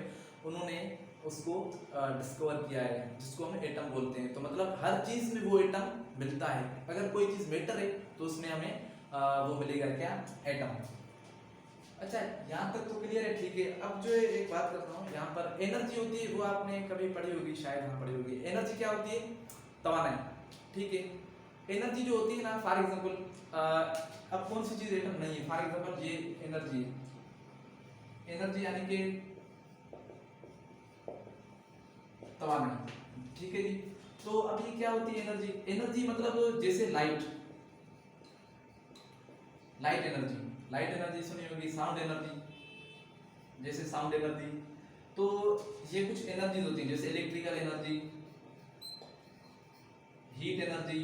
उन्होंने उसको डिस्कवर किया है, जिसको हम एटम बोलते हैं। तो मतलब हर चीज में वो एटम मिलता है। अगर कोई चीज मैटर है तो उसमें हमें वो मिलेगा क्या, एटम। अच्छा यहाँ तक तो क्लियर है, ठीक है। अब जो है एक बात करता हूँ, यहाँ पर एनर्जी होती है, वो आपने कभी पढ़ी होगी, शायद हाँ पढ़ी होगी। एनर्जी क्या होती है, तवानाई, ठीक है। एनर्जी जो होती है ना, फॉर एग्जांपल अब कौन सी चीज एटम नहीं है, फॉर एग्जांपल ये एनर्जी, एनर्जी यानी कि तवानाई, ठीक है जी। तो अब ये क्या होती है एनर्जी, एनर्जी मतलब जैसे लाइट एनर्जी सुनी होगी, साउंड एनर्जी, जैसे साउंड एनर्जी। तो ये कुछ एनर्जीज होती हैं, जैसे इलेक्ट्रिकल एनर्जी, हीट एनर्जी,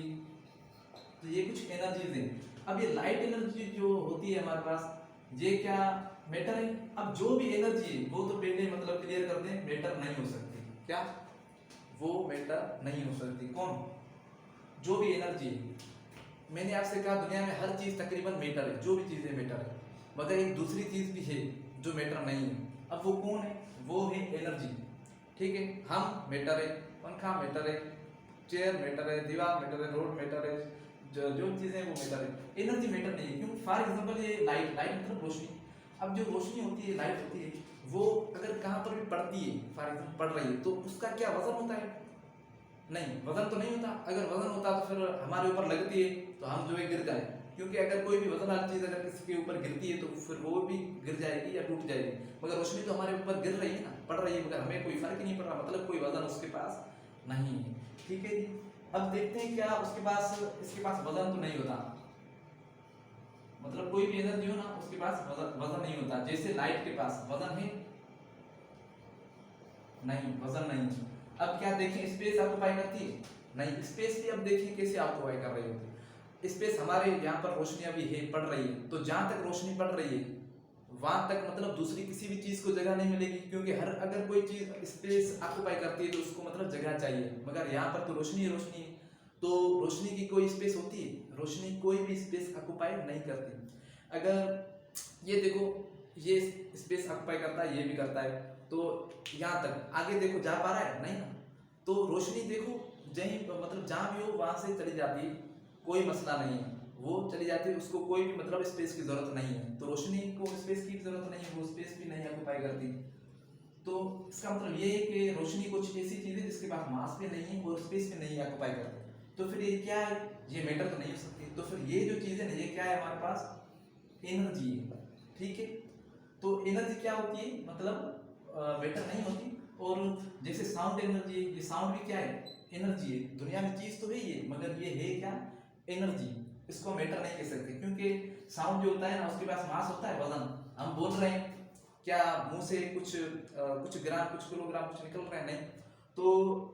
तो ये कुछ एनर्जीज हैं। अब ये लाइट एनर्जी जो होती है हमारे पास, ये क्या मैटर है। अब जो भी एनर्जी है वो तो पहले मतलब क्लियर कर दें, मैटर नहीं हो सकती, क्या वो मैटर नहीं हो सकती। कौन, जो भी एनर्जी है। मैंने आपसे कहा दुनिया में हर चीज तकरीबन मैटर है, जो भी चीजें मैटर है, मगर एक दूसरी चीज भी है जो मैटर नहीं है। अब वो कौन है, वो है एनर्जी, ठीक है। हम मैटर है, पंखा मैटर है, चेयर मैटर है, दीवार मैटर है, रोड मैटर है, जो चीजें वो मैटर है। एनर्जी मैटर नहीं है, क्यों। फॉर एग्जाम्पल ये लाइट मतलब रोशनी। अब जो रोशनी होती है, लाइट होती है, वो अगर कहाँ पर भी पड़ती है, फॉर एग्जाम्पल पड़ रही है, तो उसका क्या वजन होता है, नहीं वजन तो नहीं होता। अगर वजन होता तो फिर हमारे ऊपर लगती है तो हम जो है गिर जाए, क्योंकि अगर कोई भी वजन वाली चीज अगर किसी के ऊपर गिरती है तो फिर वो भी गिर जाएगी या टूट जाएगी। मगर रोशनी तो हमारे ऊपर गिर रही है ना, पड़ रही है, मगर हमें कोई फर्क ही नहीं पड़ रहा, मतलब कोई वजन उसके पास नहीं है, ठीक है जी। अब देखते हैं क्या उसके पास, इसके पास वजन तो नहीं होता, मतलब कोई भी एनर्जी हो ना उसके पास वजन नहीं होता। जैसे लाइट के पास वजन है, नहीं वजन नहीं। अब क्या देखें, स्पेस ऑक्युपाई करती है, नहीं स्पेस भी अब देखिए कैसे ऑक्युपाई कर रही होती है। स्पेस हमारे यहाँ पर रोशनी अभी है, पड़ रही है, तो जहां तक रोशनी पड़ रही है वहां तक मतलब दूसरी किसी भी चीज को जगह नहीं मिलेगी, क्योंकि हर अगर कोई चीज स्पेस ऑक्युपाई करती है तो उसको मतलब जगह चाहिए। मगर यहाँ पर तो रोशनी है, तो रोशनी की कोई स्पेस होती है, रोशनी कोई भी स्पेस ऑक्युपाई नहीं करती। अगर ये देखो, ये स्पेस ऑक्युपाई करता है, ये भी करता है, तो यहाँ तक आगे देखो जा पा रहा है नहीं ना। तो रोशनी देखो जहीं मतलब जहां भी हो वहां से चली जाती है, कोई मसला नहीं है, वो चली जाती है, उसको कोई भी मतलब स्पेस की जरूरत नहीं है। तो रोशनी को स्पेस की जरूरत नहीं है, वो स्पेस भी नहीं ऑक्युपाई करती। तो इसका मतलब ये है कि रोशनी कुछ ऐसी चीज है जिसके पास मास भी नहीं है और स्पेस भी नहीं ऑक्युपाई करती। तो फिर ये क्या है, ये मैटर तो नहीं हो सकती। तो फिर ये जो चीज है ना, ये क्या है हमारे पास, एनर्जी है, ठीक है। तो एनर्जी क्या होती है, मतलब मैटर नहीं होती। और जैसे साउंड एनर्जी, ये साउंड भी क्या है, एनर्जी है। दुनिया में चीज तो है ये, मगर ये है क्या, एनर्जी। इसको मैटर नहीं कह सकते, क्योंकि साउंड जो होता है ना उसके पास मास होता है, वजन। हम बोल रहे हैं, क्या मुंह से कुछ ग्राम कुछ किलोग्राम कुछ निकल रहा है? नहीं। तो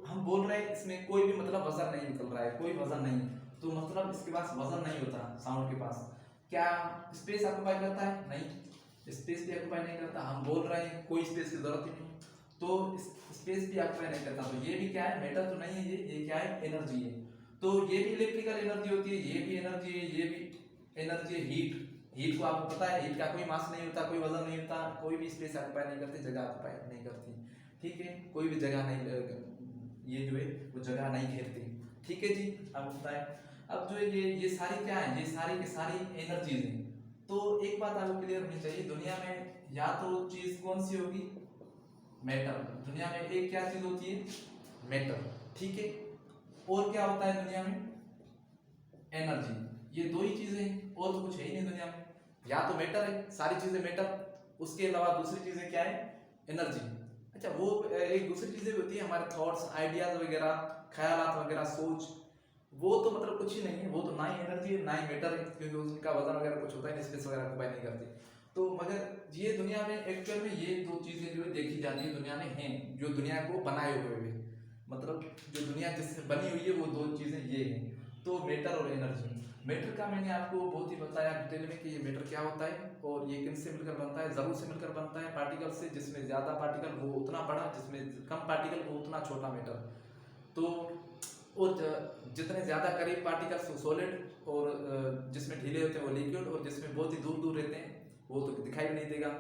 हम बोल रहे हैं इसमें कोई भी मतलब वजन नहीं निकल रहा है, कोई वजन नहीं, तो मतलब इसके पास वजन नहीं होता साउंड के पास। क्या स्पेस ऑक्युपाई करता है? नहीं, स्पेस भी ऑक्युपाई नहीं करता। हम बोल रहे हैं कोई स्पेस की जरूरत ही नहीं, तो स्पेस भी ऑक्युपाई नहीं करता। तो ये भी क्या है, मैटर तो नहीं है, ये क्या है, एनर्जी है। तो ये भी इलेक्ट्रिकल एनर्जी होती है, ये भी एनर्जी है, ये भी एनर्जी है। हीट को आपको पता है, हीट का कोई मास नहीं होता, कोई वजन नहीं होता, कोई भी स्पेस ऑक्युपाई नहीं करती, जगह ऑक्युपाई नहीं करती, ठीक है, कोई भी जगह नहीं, ये जो है वो जगह नहीं घेरती, ठीक है जी। अब बताए, अब जो है ये सारी क्या है, ये सारी की सारी एनर्जीज हैं। तो एक बात आपको क्लियर होनी चाहिए, दुनिया में या तो चीज कौन सी होगी, मेटल। दुनिया में एक क्या चीज होती है, मेटल, ठीक है। और क्या होता है दुनिया में, एनर्जी। ये दो ही चीजें हैं, और तो कुछ है ही नहीं दुनिया में। या तो मैटर है, सारी चीजें मैटर, उसके अलावा दूसरी चीजें क्या है, एनर्जी। अच्छा, वो एक दूसरी चीजें भी होती है, हमारे थॉट्स, आइडियाज वगैरह, ख्यालात वगैरह, सोच, वो तो मतलब कुछ ही नहीं है, वो तो ना ही एनर्जी है ना ही मैटर है, क्योंकि उनका वजन वगैरह कुछ होता है नहीं, स्पेस वगैरह ऑक्युपाई नहीं करती। तो मगर ये दुनिया में एक्चुअल में ये दो चीजें जो देखी जाती है दुनिया में हैं, जो दुनिया को बनाए हुए हैं, मतलब जो दुनिया जिससे बनी हुई है वो दो चीजें ये हैं, तो मैटर और एनर्जी। मैटर का मैंने आपको बहुत ही बताया डिटेल में कि ये मैटर क्या होता है, और ये किन से मिलकर बनता है, जरूर से मिलकर बनता है, पार्टिकल से, जिसमें ज्यादा पार्टिकल वो उतना बड़ा, जिसमें कम पार्टिकल वो उतना छोटा मैटर। तो और जितने ज्यादा करीब पार्टिकल्स वो सॉलिड, और जिसमें ढीले होते हैं वो लिक्विड, और जिसमें बहुत ही दूर दूर रहते हैं वो तो दिखाई भी नहीं देगा,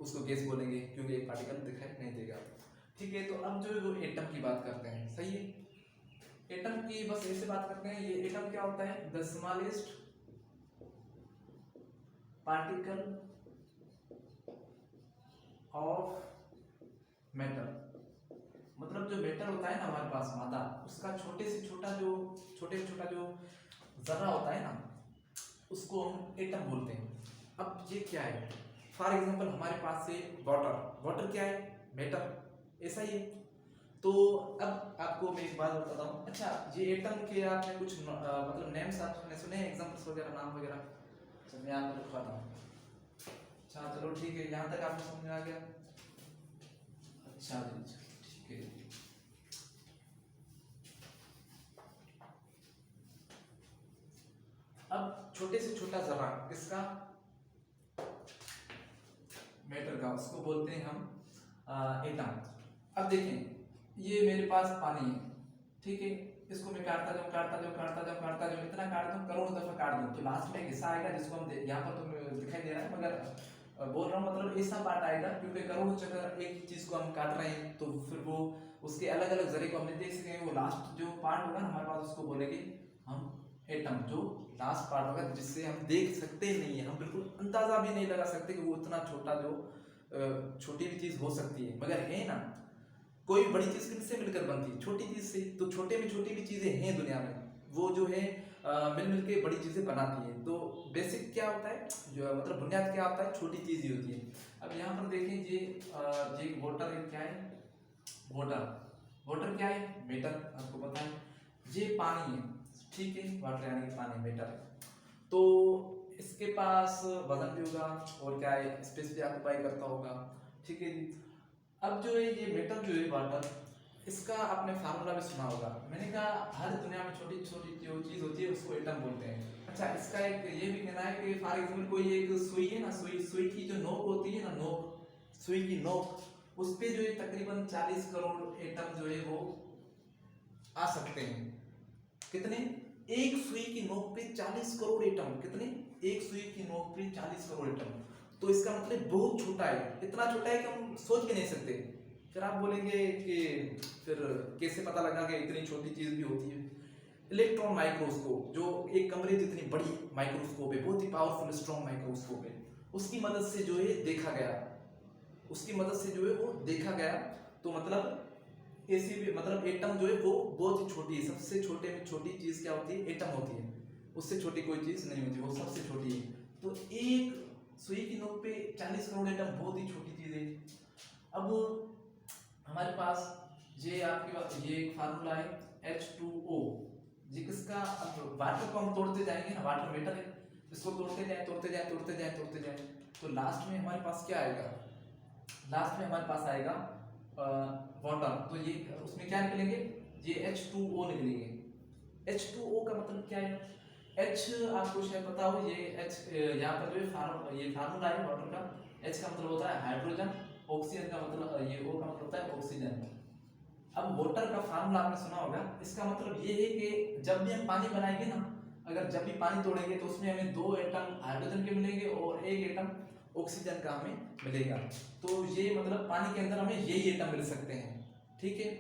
उसको गैस बोलेंगे, क्योंकि एक पार्टिकल दिखाई नहीं देगा, ठीक है। तो अब जो एटम की बात करते हैं, सही है, एटम की बस ऐसे बात करते हैं। ये एटम क्या होता है, the smallest particle of matter. मतलब जो मैटर होता है ना हमारे पास, मादा, उसका छोटे से छोटा जो जर्रा होता है ना, उसको हम एटम बोलते हैं। अब ये क्या है, फॉर एग्जांपल हमारे पास से वाटर क्या है, मैटर, ऐसा ही है। तो अब आपको मैं एक बात बताता हूँ। अच्छा, ये एटम के आपने कुछ मतलब नेम्स आपने सुने हैं, एग्जांपल्स वगैरह, नाम वगैरह? अच्छा, मैं आपको लिखवाता हूँ। अच्छा चलो ठीक है, यहाँ तक आपको समझ में आ गया? अच्छा जी, ठीक है। अब छोटे से छोटा जर्रा किसका, मैटर का, उसको बोलते हैं हम एटम। अब देखें, ये मेरे पास पानी है, ठीक है, इसको मैं काटता जाऊं इतना काट दूं, करोड़ों दफा काट दूं, तो लास्ट में एक हिस्सा आएगा जिसको हम यहाँ पर तो दिखाई दे रहा है, मगर बोल रहा हूँ मतलब ऐसा पार्ट आएगा, क्योंकि करोड़ों चक्कर एक चीज को हम काट रहे हैं, तो फिर वो उसके अलग अलग जरिए को हमने देख सकेंगे, वो लास्ट जो पार्ट होगा ना हमारे पास, उसको बोलेंगे हम एटम, जो लास्ट पार्ट होगा जिससे हम देख सकते नहीं है, हम बिल्कुल अंदाजा भी नहीं लगा सकते कि वो इतना छोटा जो छोटी भी चीज हो सकती है, मगर है ना। कोई बड़ी चीज किससे मिलकर बनती है, छोटी चीज से। तो छोटे में छोटी भी चीजें हैं दुनिया में, वो जो है मिल के बड़ी चीजें बनाती है। तो बेसिक क्या होता है, जो मतलब बुनियाद क्या होता है, छोटी चीज ही होती है। अब यहाँ पर देखें, ये वाटर क्या है, वाटर क्या है, मेटर, आपको पता है। ये पानी है, ठीक है, वाटर यानी पानी, मेटर है। तो इसके पास वजन भी होगा, और क्या है, स्पेस भी ऑक्युपाई करता होगा, ठीक है। अब जो है ये मेटल जो है वाटर, इसका आपने फार्मूला भी सुना होगा। मैंने कहा हर दुनिया में छोटी छोटी जो चीज होती है उसको एटम बोलते हैं। अच्छा, इसका एक ये भी कहना है कि फॉर एग्जांपल कोई एक सुई है ना, सुई की जो नोक होती है ना, सुई की नोक, उस पे जो है तकरीबन 40 करोड़ एटम जो है वो आ सकते हैं। कितने, एक सुई की नोक पे 40 करोड़ एटम, कितने, एक सुई की नोक पे 40 करोड़ एटम। तो इसका मतलब बहुत छोटा है, इतना छोटा है कि हम सोच भी नहीं सकते। फिर आप बोलेंगे कि फिर कैसे पता लगा कि इतनी छोटी चीज भी होती है। इलेक्ट्रॉन माइक्रोस्कोप, जो एक कमरे जितनी बड़ी माइक्रोस्कोप है, बहुत ही पावरफुल स्ट्रॉन्ग माइक्रोस्कोप है, उसकी मदद से जो है देखा गया, उसकी मदद से जो है वो देखा गया। तो मतलब ऐसी भी मतलब एटम जो है वो बहुत ही छोटी है, सबसे छोटे में छोटी चीज क्या होती है, एटम होती है, उससे छोटी कोई चीज नहीं होती, वो सबसे छोटी है। तो एक सुई की नोक पे 40 करोड़ एटम बहुत ही छोटी चीज है। अब हमारे पास ये आपके पास ये एक फार्मूला है H2O, ये किसका, अब वाटर को हम तोड़ते जाएंगे ना, वाटर मेटर है, इसको तोड़ते जाए, तो लास्ट में हमारे पास क्या आएगा, लास्ट में हमारे पास आएगा वाटर। तो ये उसमें क्या निकलेंगे, ये H2O निकलेंगे। H2O का मतलब क्या है, H आपको शायद पता हो, ये H यहाँ पर जो है ये फार्मूला है वाटर का। H का मतलब होता है हाइड्रोजन, ऑक्सीजन का मतलब ये O का मतलब होता है ऑक्सीजन। अब वाटर का फार्मूला आपने सुना होगा, इसका मतलब ये है कि जब भी हम पानी बनाएंगे ना, अगर जब भी पानी तोड़ेंगे तो उसमें हमें 2 एटम हाइड्रोजन के मिलेंगे और 1 एटम ऑक्सीजन का हमें मिलेगा। तो ये मतलब पानी के अंदर हमें यही एटम मिल सकते हैं, ठीक है।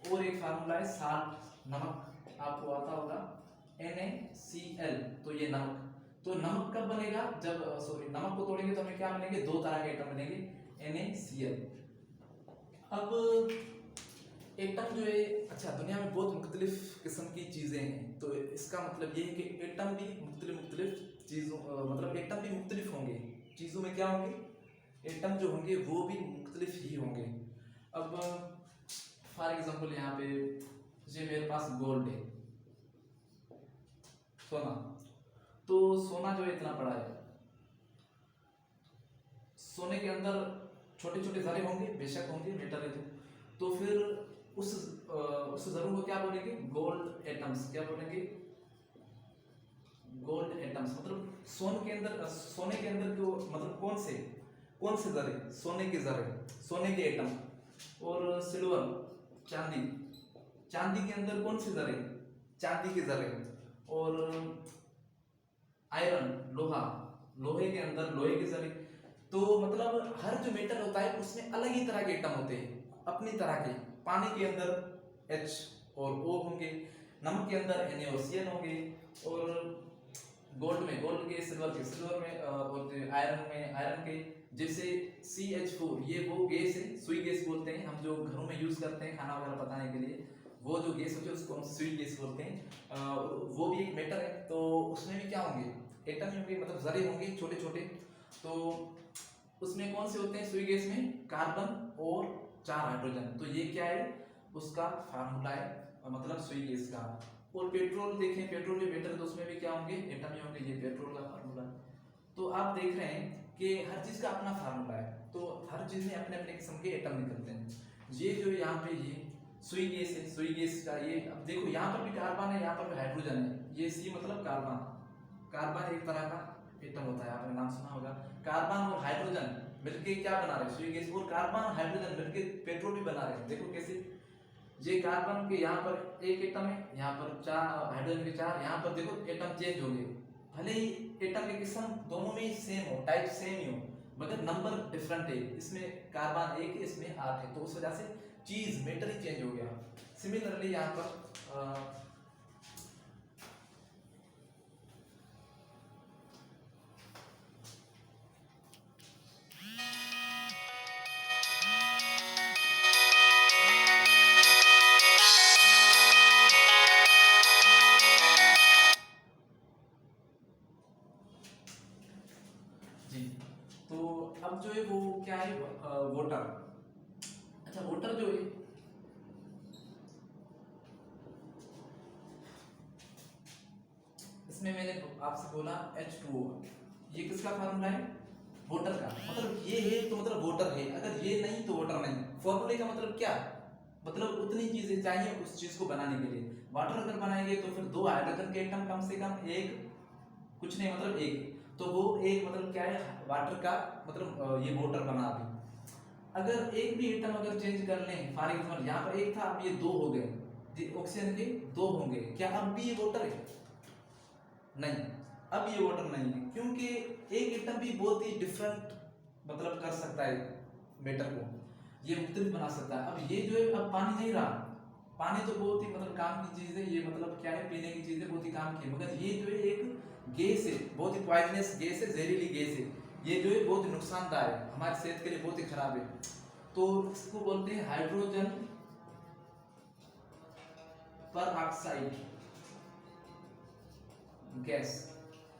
और एक फार्मूला है साल्ट, नमक, आपको आता होगा NaCl, तो ये नमक। तो नमक कब बनेगा, जब नमक को तोड़ेंगे तो हमें क्या मिलेंगे, 2 तरह के एटम मिलेंगे NaCl। अब एटम जो है, अच्छा दुनिया में बहुत मुख्तलिफ किस्म की चीज़ें हैं, तो इसका मतलब ये है कि एटम भी मुख्तलिफ चीज़ों मतलब एटम भी मुख्तलिफ होंगे, चीज़ों में क्या होंगे, एटम जो होंगे वो भी मुख्तलिफ ही होंगे। अब फॉर एग्जांपल यहाँ पे ये मेरे पास गोल्ड है, सोना, तो सोना जो है इतना बड़ा है, सोने के अंदर छोटे छोटे जरे होंगे, बेशक होंगे, मेटल है तो फिर उस जरों को क्या बोलेंगे, गोल्ड एटम्स। क्या बोलेंगे, गोल्ड एटम्स। मतलब सोने के अंदर जो मतलब कौन से जरे, सोने के जरे, सोने के एटम। और सिल्वर, चांदी, चांदी के अंदर कौन से जरे, चांदी के जरे। और आयरन, लोहा, लोहे के अंदर लोहे के जरे। तो मतलब हर जो मेटल होता है उसमें अलग ही तरह के एटम होते हैं, अपनी तरह के। पानी के अंदर H और O होंगे, नमक के अंदर Na और Cl होंगे, और गोल्ड के, सिल्वर में और आयरन के जैसे CH4, ये वो गैस है, सुई गैस बोलते हैं हम, जो घरों में यूज करते हैं खाना वगैरह पकाने के लिए। वो जो गैस होती है उसको हम सुई गैस बोलते हैं। वो भी एक मेटल है, तो उसमें भी क्या होंगे, एटम होंगे, मतलब जरे होंगे छोटे छोटे। तो उसमें कौन से होते हैं, सुई गैस में कार्बन और 4 हाइड्रोजन। तो ये क्या है, उसका फार्मूला है, मतलब सुई गैस का। और पेट्रोल देखें, पेट्रोल भी मेटल, तो उसमें भी क्या होंगे, एटम ही होंगे, ये पेट्रोल का फार्मूला। तो आप देख रहे हैं कि हर चीज का अपना फार्मूला है, तो हर चीज में अपने अपने किस्म के एटम निकलते हैं। ये जो यहाँ पे ये सुई गैस है, सुई गैस का ये, अब देखो यहाँ पर भी कार्बन है, यहाँ पर भी हाइड्रोजन है, ये C मतलब कार्बन। कार्बन एक तरह का एटम होता है, आपने नाम सुना होगा। कार्बन और हाइड्रोजन मिलके क्या बना रहे हैं, सुई गैस। और कार्बन हाइड्रोजन मिलके पेट्रोल भी बना रहे हैं। देखो कैसे, ये कार्बन के यहाँ पर 1 एटम है, यहाँ पर 4 हाइड्रोजन के 4, यहाँ पर देखो एटम चेंज हो गए। भले ही एटम की किस्म दोनों में सेम हो, टाइप सेम ही हो, मगर नंबर डिफरेंट है। इसमें कार्बन 1 है, इसमें 8 है, तो उस वजह से चीज मेटर ही चेंज हो गया। सिमिलरली यहाँ पर जी, तो अब जो है वो क्या है, वाटर। अच्छा वाटर जो है, इसमें मैंने आपसे बोला H2O, ये किसका फार्मूला है, वाटर का। मतलब ये है तो मतलब वाटर है, अगर ये नहीं तो वाटर नहीं। फॉर्मूले का मतलब क्या, मतलब उतनी चीजें चाहिए उस चीज को बनाने के लिए। वाटर अगर बनाएंगे तो फिर 2 हाइड्रोजन के एटम कम से कम, एक कुछ नहीं मतलब एक, तो वो एक मतलब क्या है, वाटर का मतलब ये वाटर बना। अभी अगर एक भी एटम अगर चेंज कर लें, फॉर एग्जांपल यहाँ पर एक था, अब ये 2 हो गए, ऑक्सीजन के 2 होंगे, क्या अब भी ये वाटर है, नहीं, अब ये वाटर नहीं है, क्योंकि एक एटम भी बहुत ही डिफरेंट मतलब कर सकता है मैटर को, ये मुख्तलिफ बना सकता है। अब ये जो है, अब पानी नहीं रहा, पानी तो बहुत ही मतलब काम की चीज है, ये मतलब क्या है, पीने की चीज है, बहुत ही काम की है, मगर ये जो है एक गैस है, बहुत ही पॉइजनस गैस है, जहरीली गैस है, ये जो है बहुत ही नुकसानदायक है, हमारी सेहत के लिए बहुत ही खराब है। तो इसको बोलते हैं हाइड्रोजन पर ऑक्साइड गैस।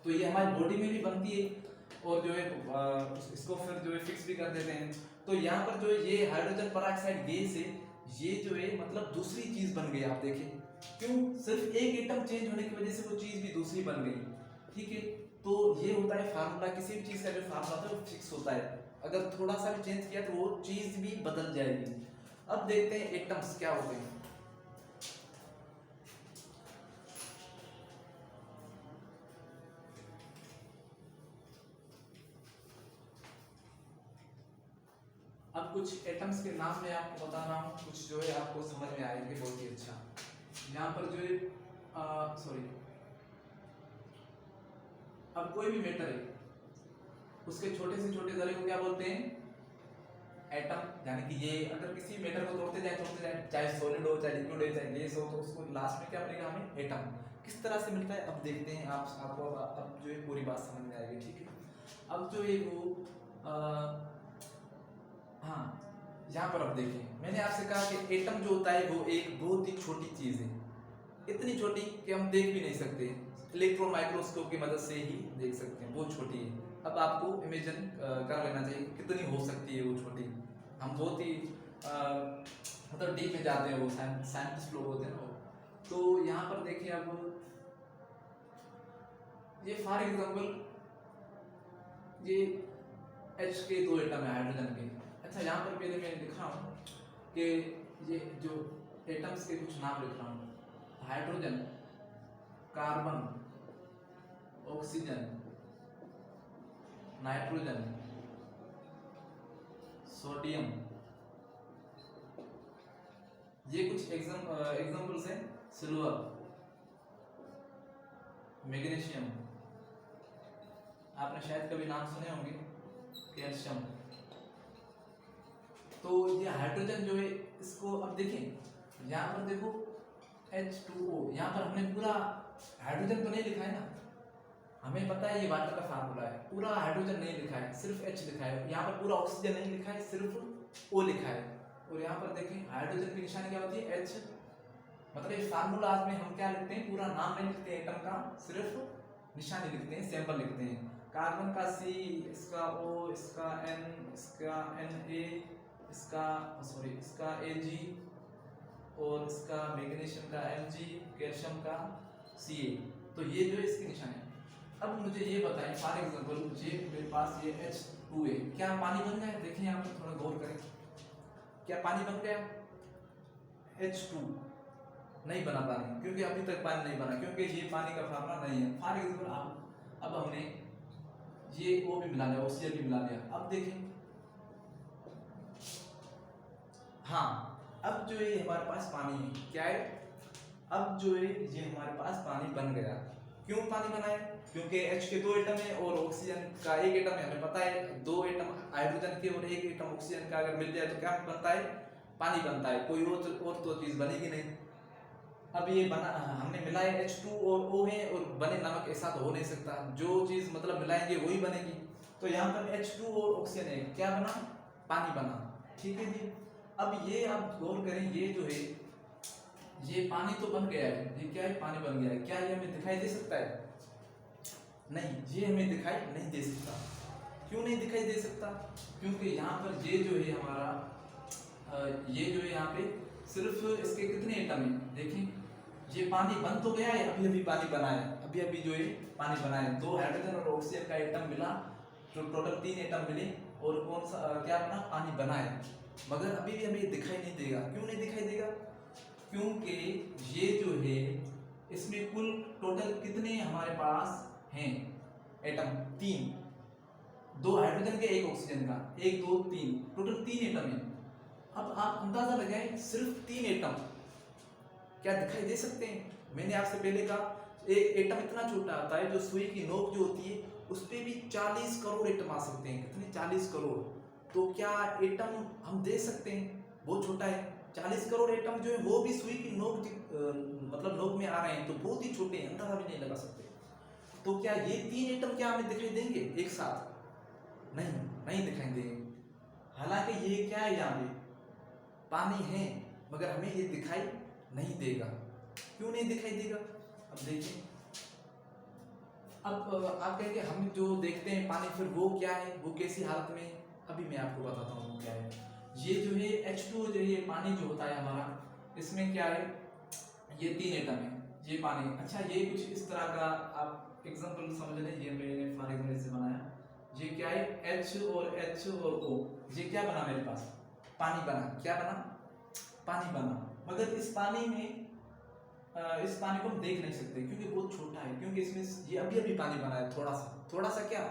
तो ये हमारी बॉडी में भी बनती है, और जो है इसको फिर जो है फिक्स भी कर देते हैं। तो यहाँ पर जो है ये हाइड्रोजन पेरोक्साइड गैस है, ये जो है मतलब दूसरी चीज बन गई। आप देखें क्यों, सिर्फ एक एटम चेंज होने की वजह से वो चीज भी दूसरी बन गई, ठीक है। तो ये होता है फार्मूला, किसी भी चीज़ का जो फार्मूला होता है वो फिक्स होता है, अगर थोड़ा सा भी चेंज किया तो वो चीज़ भी बदल जाएगी। अब देखते हैं एटम्स क्या होते हैं। अब कुछ एटम्स के नाम मैं आपको बता रहा हूँ, कुछ जो है आपको समझ में आएंगे बहुत ही अच्छा। यहाँ पर जो है सॉरी, अब कोई भी मैटर है उसके छोटे से छोटे जरे को क्या बोलते हैं, एटम। यानी कि ये अगर किसी मैटर को तोड़ते जाए, चाहे सॉलिड हो, चाहे लिक्विड हो, चाहे गैस हो, तो उसको लास्ट में क्या मिलेगा हमें, एटम। किस तरह से मिलता है अब देखते हैं, आपको अब जो है पूरी बात समझ में आएगी, ठीक है। अब जो है वो हाँ, यहाँ पर अब देखें, मैंने आपसे कहा कि एटम जो होता है वो एक बहुत ही छोटी चीज़ है, इतनी छोटी कि हम देख भी नहीं सकते, इलेक्ट्रॉन माइक्रोस्कोप की मदद से ही देख सकते हैं, बहुत छोटी है। अब आपको इमेजिन कर लेना चाहिए कितनी हो सकती है वो छोटी। हम बहुत ही मतलब डीप में जाते हैं, वो साइंटिस्ट लोग होते हैं ना। तो यहाँ पर देखिए, अब ये फॉर एग्जांपल ये H के दो एटम है हाइड्रोजन के। अच्छा, यहाँ पर पहले मैं लिख रहा हूँ कि ये जो एटम्स के कुछ नाम लिख रहा हूँ, hydrogen, carbon, oxygen, nitrogen, sodium, ये कुछ एग्जांपल्स हैं। सिल्वर, मैग्नीशियम, आपने शायद कभी नाम सुने होंगे, कैल्शियम। तो ये हाइड्रोजन जो है इसको अब देखें, यहाँ पर देखो H2O, यहाँ पर हमने पूरा हाइड्रोजन तो नहीं लिखा है ना, हमें पता है ये वाटर का फार्मूला है, पूरा हाइड्रोजन नहीं लिखा है, सिर्फ H लिखा है। यहाँ पर पूरा ऑक्सीजन नहीं लिखा है, सिर्फ O लिखा है। और यहाँ पर देखें हाइड्रोजन की निशानी क्या होती है, H। मतलब इस फार्मूला में हम क्या लिखते हैं, पूरा नाम नहीं लिखते एटम का, सिर्फ निशानी लिखते हैं, सैंपल लिखते हैं। कार्बन का C, इसका O, इसका N, इसका Na, इसका सॉरी इसका Ag, और इसका मैग्नीशियम का Mg, कैल्शियम का Ca। तो ये जो है इसकी निशानी है। अब मुझे ये बताएं, फॉर एग्जांपल ये मेरे पास ये H2 है, क्या पानी बन गया? देखिए यहाँ पर थोड़ा गौर करें, क्या पानी बन गया? H2 नहीं बना पानी, क्योंकि अभी तक पानी नहीं बना, क्योंकि ये पानी का फार्मूला नहीं है। फॉर एग्जांपल अब हमने ये O भी मिला लिया, ऑक्सीजन भी मिला लिया। अब देखें, हाँ, अब जो है हमारे पास पानी है, क्या है, अब जो है ये हमारे पास पानी बन गया। क्यों पानी बना है? क्योंकि H के दो एटम है और ऑक्सीजन का एक एटम है। हमें पता है दो एटम हाइड्रोजन के और एक एटम ऑक्सीजन का अगर मिल जाए तो क्या बनता है, पानी बनता है, कोई और तो चीज बनेगी नहीं। अब ये बना, हमने मिलाया H2 और O है, और बने नमक, ऐसा तो हो नहीं सकता, जो चीज मतलब मिलाएंगे वही बनेगी। तो यहाँ पर H2 और ऑक्सीजन है, क्या बना, पानी बना, ठीक है जी। अब ये आप गौर करें, ये जो है ये पानी तो बन गया है, ये क्या है, पानी बन गया है। क्या ये हमें दिखाई दे सकता है? नहीं, ये हमें दिखाई नहीं दे सकता। क्यों नहीं दिखाई दे सकता? क्योंकि यहाँ पर ये जो है हमारा ये जो है यहाँ पे सिर्फ इसके कितने एटम है, देखें, ये पानी बन तो गया है, अभी अभी पानी बना है, अभी अभी जो है पानी बना है। दो हाइड्रोजन और ऑक्सीजन का एटम मिला, तो टोटल 3 एटम मिले, और कौन सा क्या बना, पानी बना है। मगर अभी भी हमें दिखाई नहीं देगा। क्यों नहीं दिखाई देगा? क्योंकि ये जो है इसमें कुल टोटल कितने हमारे पास हैं एटम, 3, 2 हाइड्रोजन के, 1 ऑक्सीजन का, 1 2 3, टोटल 3 एटम है। अब आप अंदाजा लगाएं, सिर्फ 3 एटम क्या दिखाई दे सकते हैं? मैंने आपसे पहले कहा एक एटम इतना छोटा आता है, जो सुई की नोक जो होती है उस पर भी 40 करोड़ एटम आ सकते हैं। कितने? 40 करोड़। तो क्या एटम हम दे सकते हैं? बहुत छोटा है। 40 करोड़ एटम जो है वो भी सुई की नोक मतलब नोक में आ रहे हैं, तो बहुत ही छोटे हैं, अंदाजा भी नहीं लगा सकते। तो क्या ये 3 एटम क्या हमें दिखाई देंगे एक साथ? नहीं, नहीं दिखाई देंगे। हालांकि ये क्या है, यहाँ पे पानी है, मगर हमें ये दिखाई नहीं देगा। क्यों नहीं दिखाई देगा? अब देखिए, अब आप कहेंगे हम जो देखते हैं पानी, फिर वो क्या है, वो कैसी हालत में? अभी मैं आपको बताता हूँ वो क्या है। ये जो है H2 जो है पानी जो होता है हमारा, इसमें क्या है, ये 3 एटम है, ये पानी। अच्छा, ये कुछ इस तरह का आप एग्जांपल समझ लें, ये मैंने फॉर एग्जांपल से बनाया, ये क्या है, H और O, ये क्या बना मेरे पास, पानी बना, क्या बना, पानी बना। मगर इस पानी में इस पानी को हम देख नहीं सकते क्योंकि बहुत छोटा है, क्योंकि इसमें ये अभी अभी पानी बना है, थोड़ा सा क्या,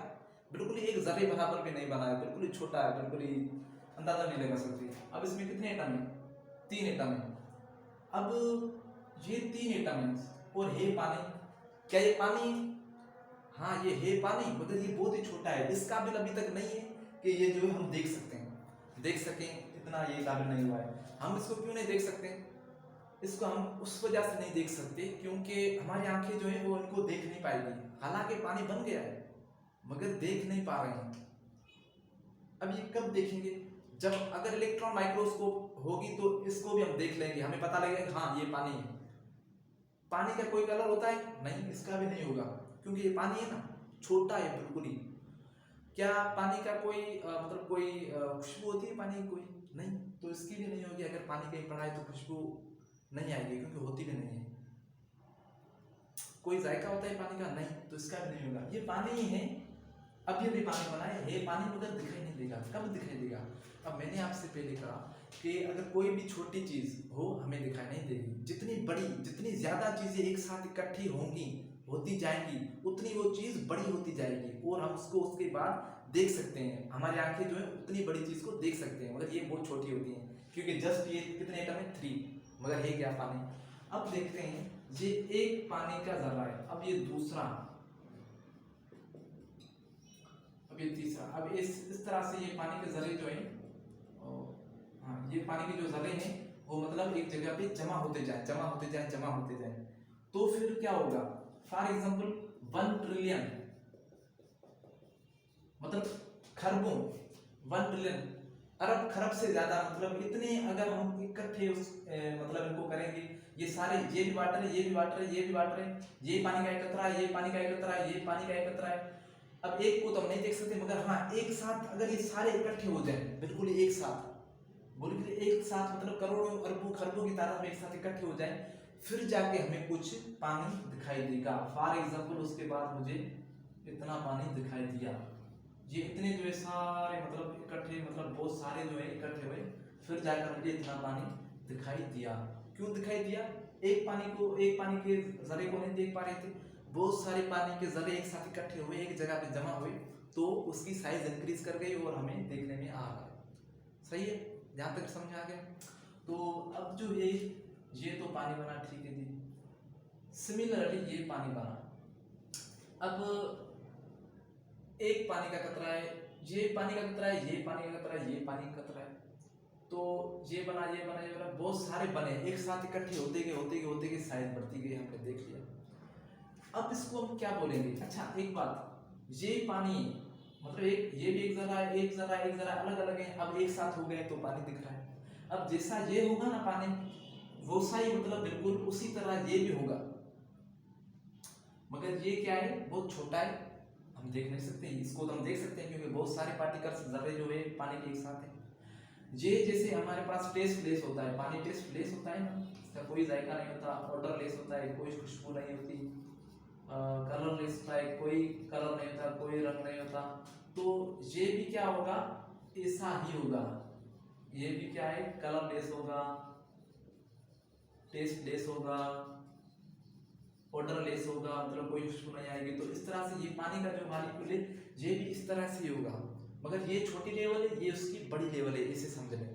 बिल्कुल ही एक जर्रे बराबर भी नहीं बना है, बिल्कुल ही छोटा है, बिल्कुल ही अंदाजा नहीं लगा सकते। अब इसमें कितने एटम है, 3 एटम है। अब ये 3 एटम है और है पानी, क्या ये पानी, हाँ ये है पानी, मगर ये बहुत ही छोटा है, इस काबिल अभी तक नहीं है कि ये जो है हम देख सकते हैं, देख सकें, इतना ये काबिल नहीं हुआ है। हम इसको क्यों नहीं देख सकते, इसको हम उस वजह से नहीं देख सकते क्योंकि हमारी आंखें जो है वो इनको देख नहीं पाएगी, हालांकि पानी बन गया है मगर देख नहीं पा रहे हैं। अब ये कब देखेंगे, जब अगर इलेक्ट्रॉन माइक्रोस्कोप होगी तो इसको भी हम देख लेंगे, हमें पता लगेगा कि हाँ ये पानी है। पानी का कोई कलर होता है नहीं, इसका भी नहीं होगा क्योंकि ये पानी है ना, छोटा है बिल्कुल ही। क्या पानी का कोई मतलब कोई खुशबू होती है पानी की, कोई नहीं, तो इसकी भी नहीं होगी। अगर पानी कहीं पड़ा है तो खुशबू नहीं आएगी क्योंकि होती भी नहीं है। कोई जायका होता है पानी का, नहीं, तो इसका भी नहीं होगा। ये पानी ही है, अभी अभी पानी बना है पानी, मगर दिखाई नहीं देगा। कब दिखाई देगा, अब मैंने आपसे पहले कहा कि अगर कोई भी छोटी चीज हो हमें दिखाई नहीं देगी, जितनी बड़ी, जितनी ज्यादा चीजें एक साथ इकट्ठी होंगी, होती जाएंगी, उतनी वो चीज बड़ी होती जाएगी और हम उसको उसके बाद देख सकते हैं। हमारी आंखें जो है उतनी बड़ी चीज को देख सकते हैं, मगर ये बहुत छोटी होती है क्योंकि जस्ट ये कितने एटम है, 3, मगर है क्या, पानी। अब देखते हैं, ये एक पानी का जर्रा है, अब ये दूसरा, अब ये तीसरा। अब इस तरह से ये पानी के जर्रे जो है, हाँ ये पानी के जो जर्रे हैं वो मतलब एक जगह पे जमा होते जाए, जमा होते जाए, जमा होते जाए, तो फिर क्या होगा, फॉर एग्जाम्पल 1 ट्रिलियन, मतलब खरबों, 1 ट्रिलियन, अरब खरब से ज्यादा, मतलब इतने अगर हम इकट्ठे मतलब इनको करेंगे, ये सारे, ये भी वाटर है, ये भी वाटर है, ये भी वाटर है, ये पानी का एक कतरा है, ये पानी का एक कतरा है, ये पानी का एक कतरा है। अब एक को तो हम नहीं देख सकते, मगर हाँ एक साथ अगर ये सारे इकट्ठे हो जाए, बिल्कुल एक साथ, बिल्कुल एक साथ, मतलब करोड़ों अरबों खरबों की तादाद में एक साथ इकट्ठे हो जाए, फिर जाके हमें कुछ पानी दिखाई देगा। फॉर एग्जाम्पल उसके बाद मुझे इतना पानी दिखाई दिया, ये इतने जो है सारे मतलब इकट्ठे, मतलब बहुत सारे जो है इकट्ठे हुए, फिर जाकर मुझे इतना पानी दिखाई दिया। क्यों दिखाई दिया, एक पानी को, एक पानी के जर्रे को नहीं देख पा रहे थे, बहुत सारे पानी के जर्रे एक साथ इकट्ठे हुए, एक जगह पे जमा हुए, तो उसकी साइज इंक्रीज कर गई और हमें देखने में आ रहा है। सही है, जहाँ तक समझ आ गया। तो अब जो है ये तो पानी बना, ठीक है जी। सिमिलरली ये पानी बना, अब एक पानी का कतरा है, ये पानी का कतरा है, ये पानी का कतरा है, ये पानी का कतरा है, तो ये बना, ये बना, ये बना, बहुत सारे बने, एक साथ इकट्ठे होते गए, होते गए, होते गए, साइज बढ़ती गई, हमने देख लिया। अब इसको हम क्या बोलेंगे, अच्छा एक बात, ये पानी मतलब एक, ये भी एक जरा है, एक जरा, एक जरा, अलग अलग है, अब एक साथ हो गए तो पानी दिख रहा है। अब जैसा ये होगा ना पानी, वो सा ही मतलब बिल्कुल उसी तरह ये भी होगा, मगर ये क्या है, बहुत छोटा है, हम देख नहीं सकते। इसको तो हम देख सकते हैं क्योंकि बहुत सारे पार्टिकल्स, जर्रे जो है पानी के एक साथ है। ये जैसे हमारे पास टेस्ट लेस होता है, पानी टेस्ट लेस होता है ना, इसका कोई जायका नहीं होता, ऑर्डर लेस होता है, कोई खुशबू नहीं होती, कलर लेस होता है, कोई कलर नहीं होता, कोई रंग नहीं होता। तो ये भी क्या होगा, ऐसा ही होगा, ये भी क्या है, कलर लेस होगा, टेस्ट लेस होगा, ऑर्डर लेस होगा, मतलब कोई खुशबू नहीं आएगी। तो इस तरह से ये पानी का जो मॉलिक्यूल है ये भी इस तरह से ही होगा, मगर ये छोटी लेवल है, ये उसकी बड़ी लेवल है, इसे समझ लें।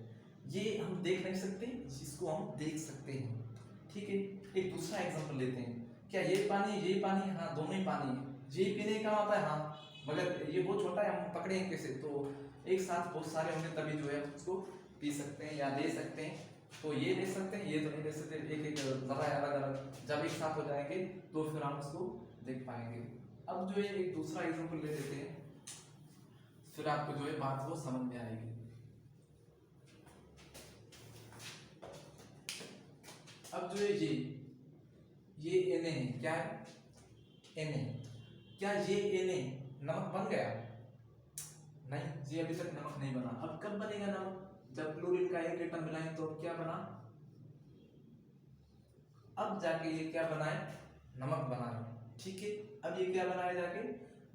ये हम देख नहीं सकते, इसको हम देख सकते हैं, ठीक है। एक दूसरा एग्जांपल लेते हैं, क्या ये पानी, ये पानी, हाँ दोनों ही पानी है, ये पीने का होता है, हाँ, मगर ये बहुत छोटा है, हम पकड़ेंगे कैसे, तो एक साथ बहुत सारे होंगे तभी जो है उसको पी सकते हैं या ले सकते हैं। तो ये ले सकते हैं, ये तो नहीं ले सकते, एक एक जरा अलग अलग, जब एक साथ हो जाएंगे तो फिर हम उसको देख पाएंगे। अब जो है एक दूसरा एग्जांपल ले लेते हैं, फिर आपको जो है बात वो समझ में आएगी। अब जो है ये Na है, क्या है, Na, क्या ये Na नमक बन गया, नहीं, ये अभी तक नमक नहीं बना। अब कब बनेगा नमक, जब क्लोरीन का एक एटम मिलाएं तो क्या बना, अब जाके ये क्या बना है, नमक बना है, ठीक है, अब ये क्या बनाए जाके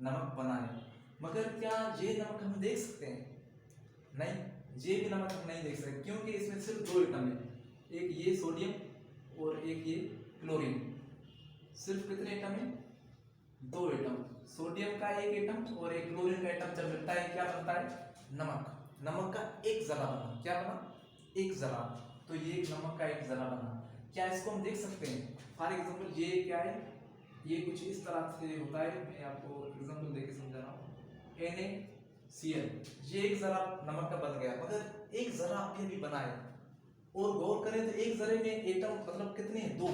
नमक बनाए, मगर क्या ये नमक हम देख सकते हैं? नहीं, ये भी नमक हम नहीं देख सकते, क्योंकि इसमें सिर्फ दो एटम है, एक ये सोडियम और एक ये क्लोरीन। सिर्फ कितने एटम है? दो एटम, सोडियम का एक एटम और एक क्लोरीन का एटम जब मिलता है क्या बनता है? नमक। नमक का एक जरा बना, क्या बना? एक जरा। तो ये नमक का एक जरा बना। क्या इसको हम देख सकते हैं? फॉर एग्जाम्पल ये क्या है? ये कुछ इस तरह से होता है, मैं आपको एग्जाम्पल देके समझा रहा हूँ। NaCl, ये एक जरा नमक का बन गया, मगर एक जरा अभी भी बना है, और गौर करें तो एक जरे में एटम मतलब कितने हैं? दो।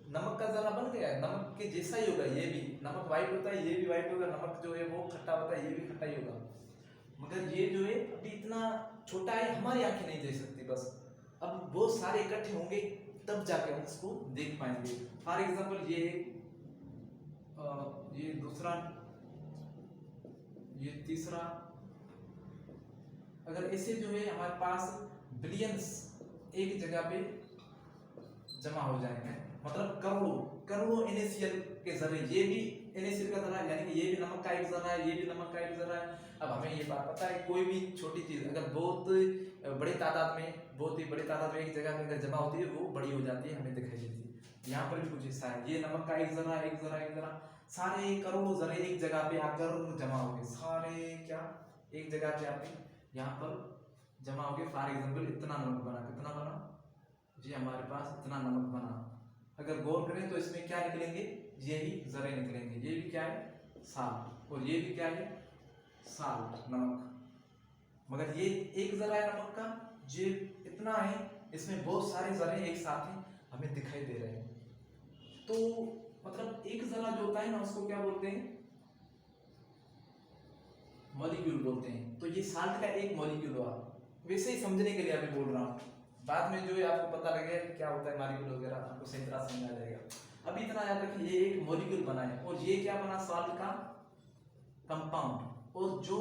नमक का जरा बन गया है, नमक के जैसा ही होगा ये भी, नमक व्हाइट होता है, ये भी व्हाइट होगा, नमक जो है वो खट्टा होता है, ये भी खट्टा ही होगा, मगर ये जो है अभी इतना छोटा है, हमारी आंखें नहीं देख सकती। बस अब बहुत सारे इकट्ठे होंगे तब जाके हम इसको देख पाएंगे। फॉर एग्जाम्पल ये दूसरा, ये तीसरा, अगर ऐसे जो है हमारे पास बिलियंस एक जगह पे जमा हो जाएंगे, मतलब करोड़ों करोड़ों NaCl के जरे, ये भी NaCl का जरा, यानी कि ये भी नमक का एक जरा है, ये भी नमक का एक जरा है। अब हमें ये बात पता है, कोई भी छोटी चीज अगर बहुत बड़ी तादाद में, बहुत ही बड़ी तादाद में एक जगह में अगर जमा होती है, वो बड़ी हो जाती है, हमें दिखाई देती है। यहाँ पर भी कुछ हिस्सा है, ये नमक का एक जरा, एक जरा, एक जरा, सारे करोड़ों जरे एक जगह पे आकर जमा हो गए, सारे क्या एक जगह पे आके यहाँ पर जमा हो गए। फॉर एग्जाम्पल इतना नमक बना, कितना बना? जी हमारे पास इतना नमक बना। अगर गौर करें तो इसमें क्या निकलेंगे? ये ही जरे निकलेंगे। ये भी क्या है? साल्ट। और ये भी क्या है? साल्ट, नमक। मगर ये एक जरा है नमक का, ये इतना है, इसमें बहुत सारे जरे एक साथ ही हमें दिखाई दे रहे हैं। तो मतलब एक जरा जो होता है ना, उसको क्या बोलते हैं? मॉलिक्यूल बोलते हैं। तो ये साल्ट का एक मॉलिक्यूल हुआ। वैसे ही समझने के लिए अभी बोल रहा हूँ, बाद में जो है आपको पता लगेगा कि क्या होता है मॉलिक्यूल वगैरह, आपको सही तरह समझा जाएगा। अभी इतना याद रखिए, ये एक मॉलिक्यूल बना है, और ये क्या बना? साल्ट का कंपाउंड। और जो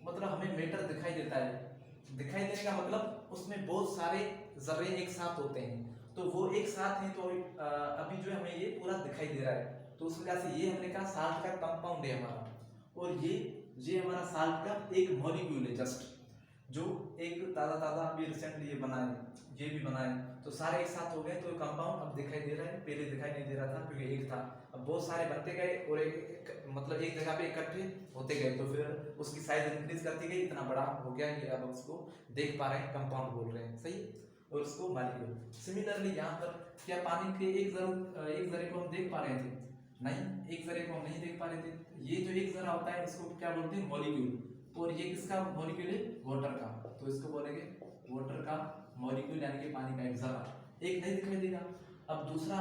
मतलब हमें मैटर दिखाई देता है, दिखाई देने का मतलब उसमें बहुत सारे जर्रे एक साथ होते हैं, तो वो एक साथ हैं, तो अभी जो है हमें ये पूरा दिखाई दे रहा है, तो उस वजह से ये हमने कहा साल्ट का कंपाउंड है हमारा। और ये हमारा साल्ट का एक मॉलिक्यूल है, जस्ट जो एक ताज़ा अभी रिसेंटली ये बना है, ये भी बना है, तो सारे एक साथ हो गए, तो कंपाउंड अब दिखाई दे रहा है, पहले दिखाई नहीं दे रहा था क्योंकि एक था। अब बहुत सारे बनते गए और मतलब एक जगह पे इकट्ठे होते गए, तो फिर उसकी साइज इंक्रीज करती गई, इतना बड़ा हो गया कि अब उसको देख पा रहे हैं, कंपाउंड बोल रहे हैं, सही। और उसको मॉलिक्यूल। सिमिलरली यहाँ पर क्या पानी के एक जरे को हम देख पा रहे थे? नहीं, एक जरे को हम नहीं देख पा रहे थे। ये जो एक जरा होता है इसको क्या बोलते हैं? मॉलिक्यूल। और ये किसका मॉलिक्यूल है? वाटर का, तो इसको बोलेंगे वाटर का मॉलिक्यूल, यानी कि पानी का एक जरा। एक नहीं दिखाई देगा। अब दूसरा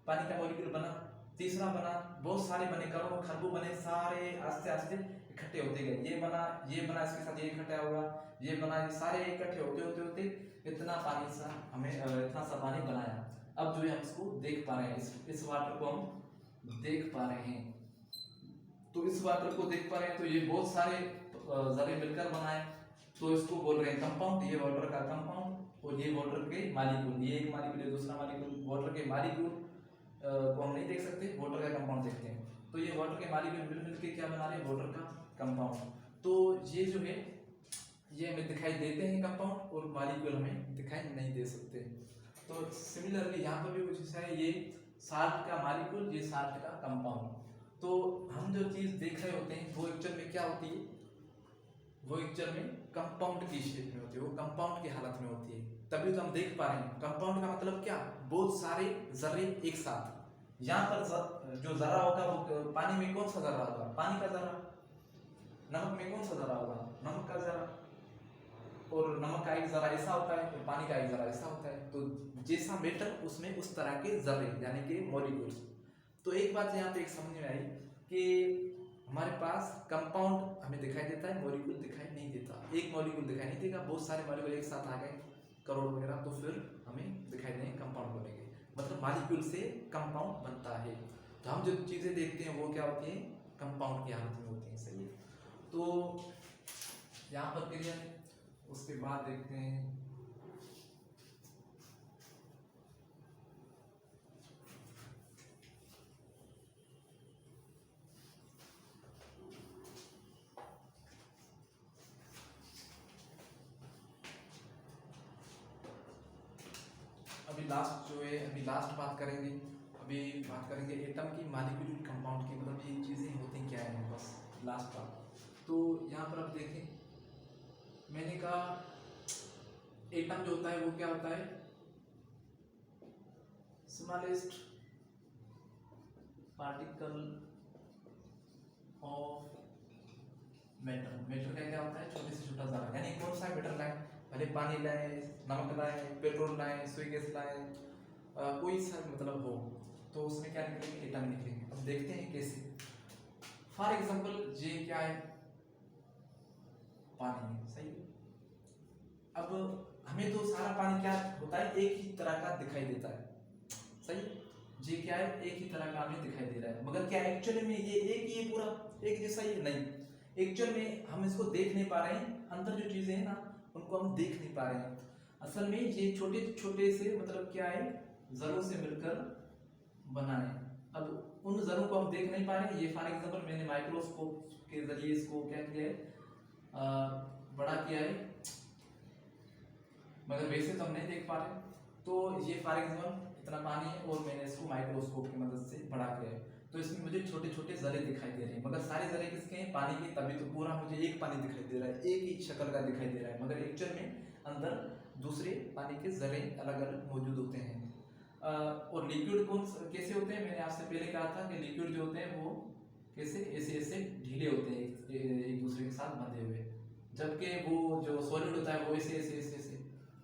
पानी का मॉलिक्यूल बना, तीसरा बना, बहुत सारे बने, करोड़ों खरबों बने, सारे आस्ते आस्ते इकट्ठे होते गए। ये बना, इसके साथ ये इकट्ठा होगा, ये बना, ये सारे इकट्ठे होते होते होते इतना पानी सा हमें इतना सा पानी बनाया। अब जो है हम इसको देख पा रहे हैं, इस वाटर को हम देख पा रहे हैं। तो इस वाटर को देख पा रहे हैं, तो ये बहुत सारे जरे मिलकर बनाए, तो इसको बोल रहे हैं कंपाउंड। ये वाटर का कंपाउंड और ये वाटर के मॉलिक्यूल, ये एक मॉलिक्यूल है, दूसरा मॉलिक्यूल। वाटर के मॉलिक्यूल को हम नहीं देख सकते, वाटर का कंपाउंड देखते हैं। तो ये वाटर के मॉलिक्यूल मिल के क्या बना रहे हैं? वाटर का कंपाउंड। तो ये जो है ये हमें दिखाई देते हैं कंपाउंड, और मॉलिक्यूल हमें दिखाई नहीं दे सकते। तो सिमिलरली यहाँ पर भी कुछ ऐसा है, ये साल्ट का मॉलिक्यूल, ये साल्ट का कंपाउंड। तो हम जो चीज़ देख रहे होते हैं वो एक्चुअल में क्या होती है? वो एक्चुअल में कंपाउंड की शेप में होती है, वो कंपाउंड की हालत में होती है, तभी तो हम देख पा रहे हैं। कंपाउंड का मतलब क्या? बहुत सारे जर्रे एक साथ। यहाँ पर जो जरा होगा वो पानी में कौन सा जरा होगा? पानी का जरा। नमक में कौन सा जरा होगा? नमक का जरा। और नमक का एक जरा ऐसा होता है, और पानी का एक जरा ऐसा होता है। तो जैसा मैटर उसमें उस तरह के जर्रे, यानी कि मॉलिक्यूल्स। तो एक बात यहाँ पे एक समझ में आई कि हमारे पास कंपाउंड हमें दिखाई देता है, मॉलिक्यूल दिखाई नहीं देता। एक मॉलिक्यूल दिखाई नहीं देगा, बहुत सारे मॉलिक्यूल एक साथ आ गए, करोड़ वगैरह, तो फिर हमें दिखाई देंगे, कंपाउंड बनेंगे। मतलब मॉलिक्यूल से कंपाउंड बनता है। तो हम जो चीज़ें देखते हैं वो क्या होती हैं? कंपाउंड की हालत में होती हैं, सही है। तो यहाँ पर क्लियर। उसके बाद देखते हैं अभी लास्ट बात करेंगे। अभी बात करेंगे एटम की, मॉलिक्यूलर कंपाउंड की, मतलब ये चीज़ें होती क्या है, बस लास्ट बात। तो यहाँ पर आप देखें, मैंने कहा एटम जो होता है वो क्या होता है, smallest particle of matter. Matter का क्या होता है, छोटे से छोटा ज़रा, यानी कौन सा मैटर लाए, भले पानी लाए, नमक लाए, पेट्रोल लाए, सुई गैस लाए, कोई सा मतलब हो, तो उसमें क्या निकलेंगे, एटम निकलेंगे। अब देखते हैं कैसे। फॉर एग्जांपल ये क्या है, पानी है, सही है। अब हमें तो सारा पानी क्या होता है, एक ही तरह का दिखाई देता है, सही। ये क्या है, एक ही तरह का हमें दिखाई दे रहा है, मगर क्या एक्चुअली में ये एक ही है, पूरा एक जैसा ही नहीं। एक्चुअल में हम इसको देख नहीं पा रहे हैं, अंदर जो चीजें हैं ना उनको हम देख नहीं पा रहे हैं। असल में ये छोटे छोटे से मतलब क्या है, जरों से मिलकर बना है। अब उन जरों को हम देख नहीं पा रहे हैं। ये फॉर एग्जांपल मैंने माइक्रोस्कोप के जरिए इसको क्या किया है, बड़ा किया है, मगर वैसे तो हम नहीं देख पा रहे। तो ये फॉर एग्जांपल इतना पानी है और मैंने इसको माइक्रोस्कोप की मदद से बड़ा किया है, तो इसमें मुझे छोटे छोटे जरे दिखाई दे रहे हैं, मगर सारे जरे किसके हैं, पानी के। तभी तो पूरा मुझे एक पानी दिखाई दे रहा है, एक ही शक्ल का दिखाई दे रहा है, मगर एक्चुअल में अंदर दूसरे पानी के जरे अलग अलग मौजूद होते हैं। और लिक्विड कौन कैसे होते हैं, मैंने आपसे पहले कहा था कि लिक्विड जो होते हैं वो कैसे ऐसे ऐसे ढीले होते हैं, एक दूसरे के साथ बंधे हुए, जबकि वो जो सॉलिड होता है वो ऐसे ऐसे ऐसे ऐसे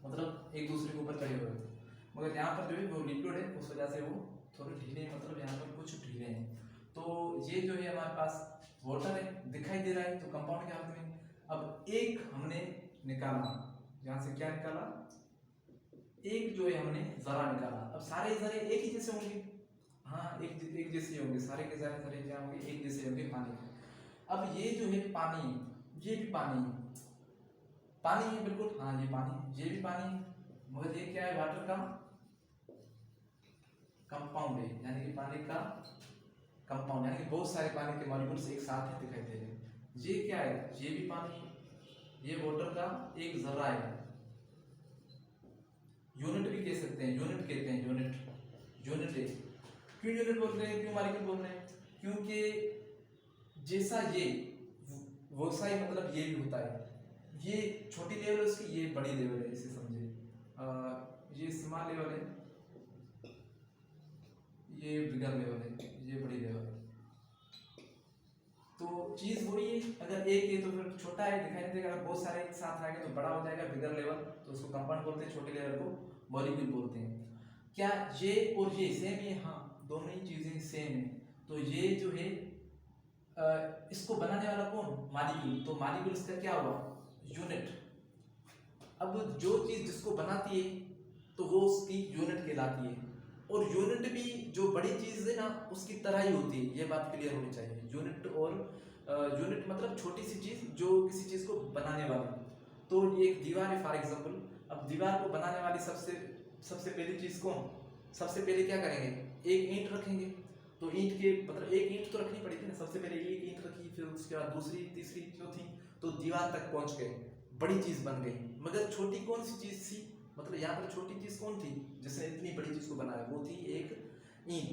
मतलब एक दूसरे के ऊपर चढ़े हुए होते हैं। मगर यहाँ पर जो है वो लिक्विड है, उस वजह से वो थोड़े ढीले, मतलब यहाँ पर कुछ ढीले हैं। तो ये जो है हमारे पास वाटर है, दिखाई दे रहा है, तो कंपाउंड के हालत में। अब एक हमने निकाला, यहाँ से क्या निकाला, एक जो है हमने जरा निकाला। अब सारे जरे एक ही जैसे होंगे, हाँ एक जैसे होंगे, सारे के सारे जरे क्या होंगे, एक जैसे होंगे पानी के। अब ये जो है पानी, ये भी पानी है बिल्कुल, हाँ ये पानी, ये भी पानी है, मगर ये क्या है, वाटर का कंपाउंड है, यानी कि पानी का कंपाउंड, यानी कि बहुत सारे पानी के मॉलिक्यूल्स एक साथ ही दिखाई दे रहे हैं। ये क्या है, ये भी पानी है, ये वाटर का एक जर्रा है, यूनिट भी कह सकते हैं, यूनिट कहते हैं, यूनिट है। क्यों यूनिट बोल रहे हैं, क्यों मॉलिक्यूल बोल रहे हैं, क्योंकि जैसा ये वैसा ही मतलब ये भी होता है। ये छोटी लेवल है उसकी, ये बड़ी लेवल है, इसे समझे। ये स्मॉल लेवल है, ये बिगर लेवल है, ये बड़ी लेवल है। तो चीज वही है, अगर एक है तो फिर छोटा है, दिखाई नहीं देगा। अगर बहुत सारे एक साथ आएंगे तो बड़ा हो जाएगा, बिगर लेवल, तो उसको कंपाउंड बोलते हैं, छोटे लेवल को मॉलिक्यूल बोलते हैं। क्या ये और ये सेम है, हाँ दोनों ही चीजें सेम है। तो ये जो है इसको बनाने वाला कौन, मॉलिक्यूल। तो मॉलिक्यूल इसका क्या हुआ, यूनिट। अब जो चीज जिसको बनाती है तो वो उसकी यूनिट कहलाती है, और यूनिट भी जो बड़ी चीज है ना उसकी तरह ही होती है, ये बात क्लियर होनी चाहिए। यूनिट और यूनिट मतलब छोटी सी चीज जो किसी चीज को बनाने वाली। तो ये एक दीवार है फॉर एग्जांपल, अब दीवार को बनाने वाली सबसे पहली चीज कौन, सबसे पहले क्या करेंगे, एक ईंट रखेंगे। तो ईंट के मतलब एक ईंट तो रखनी पड़ेगी ना, सबसे पहले एक ईंट रखी, फिर उसके बाद दूसरी, तीसरी, चौथी, तो दीवार तक पहुंच गए, बड़ी चीज बन गई। मगर छोटी कौन सी चीज थी, मतलब यहाँ पर छोटी चीज कौन थी जिसने इतनी बड़ी चीज को बनाया, वो थी एक ईंट।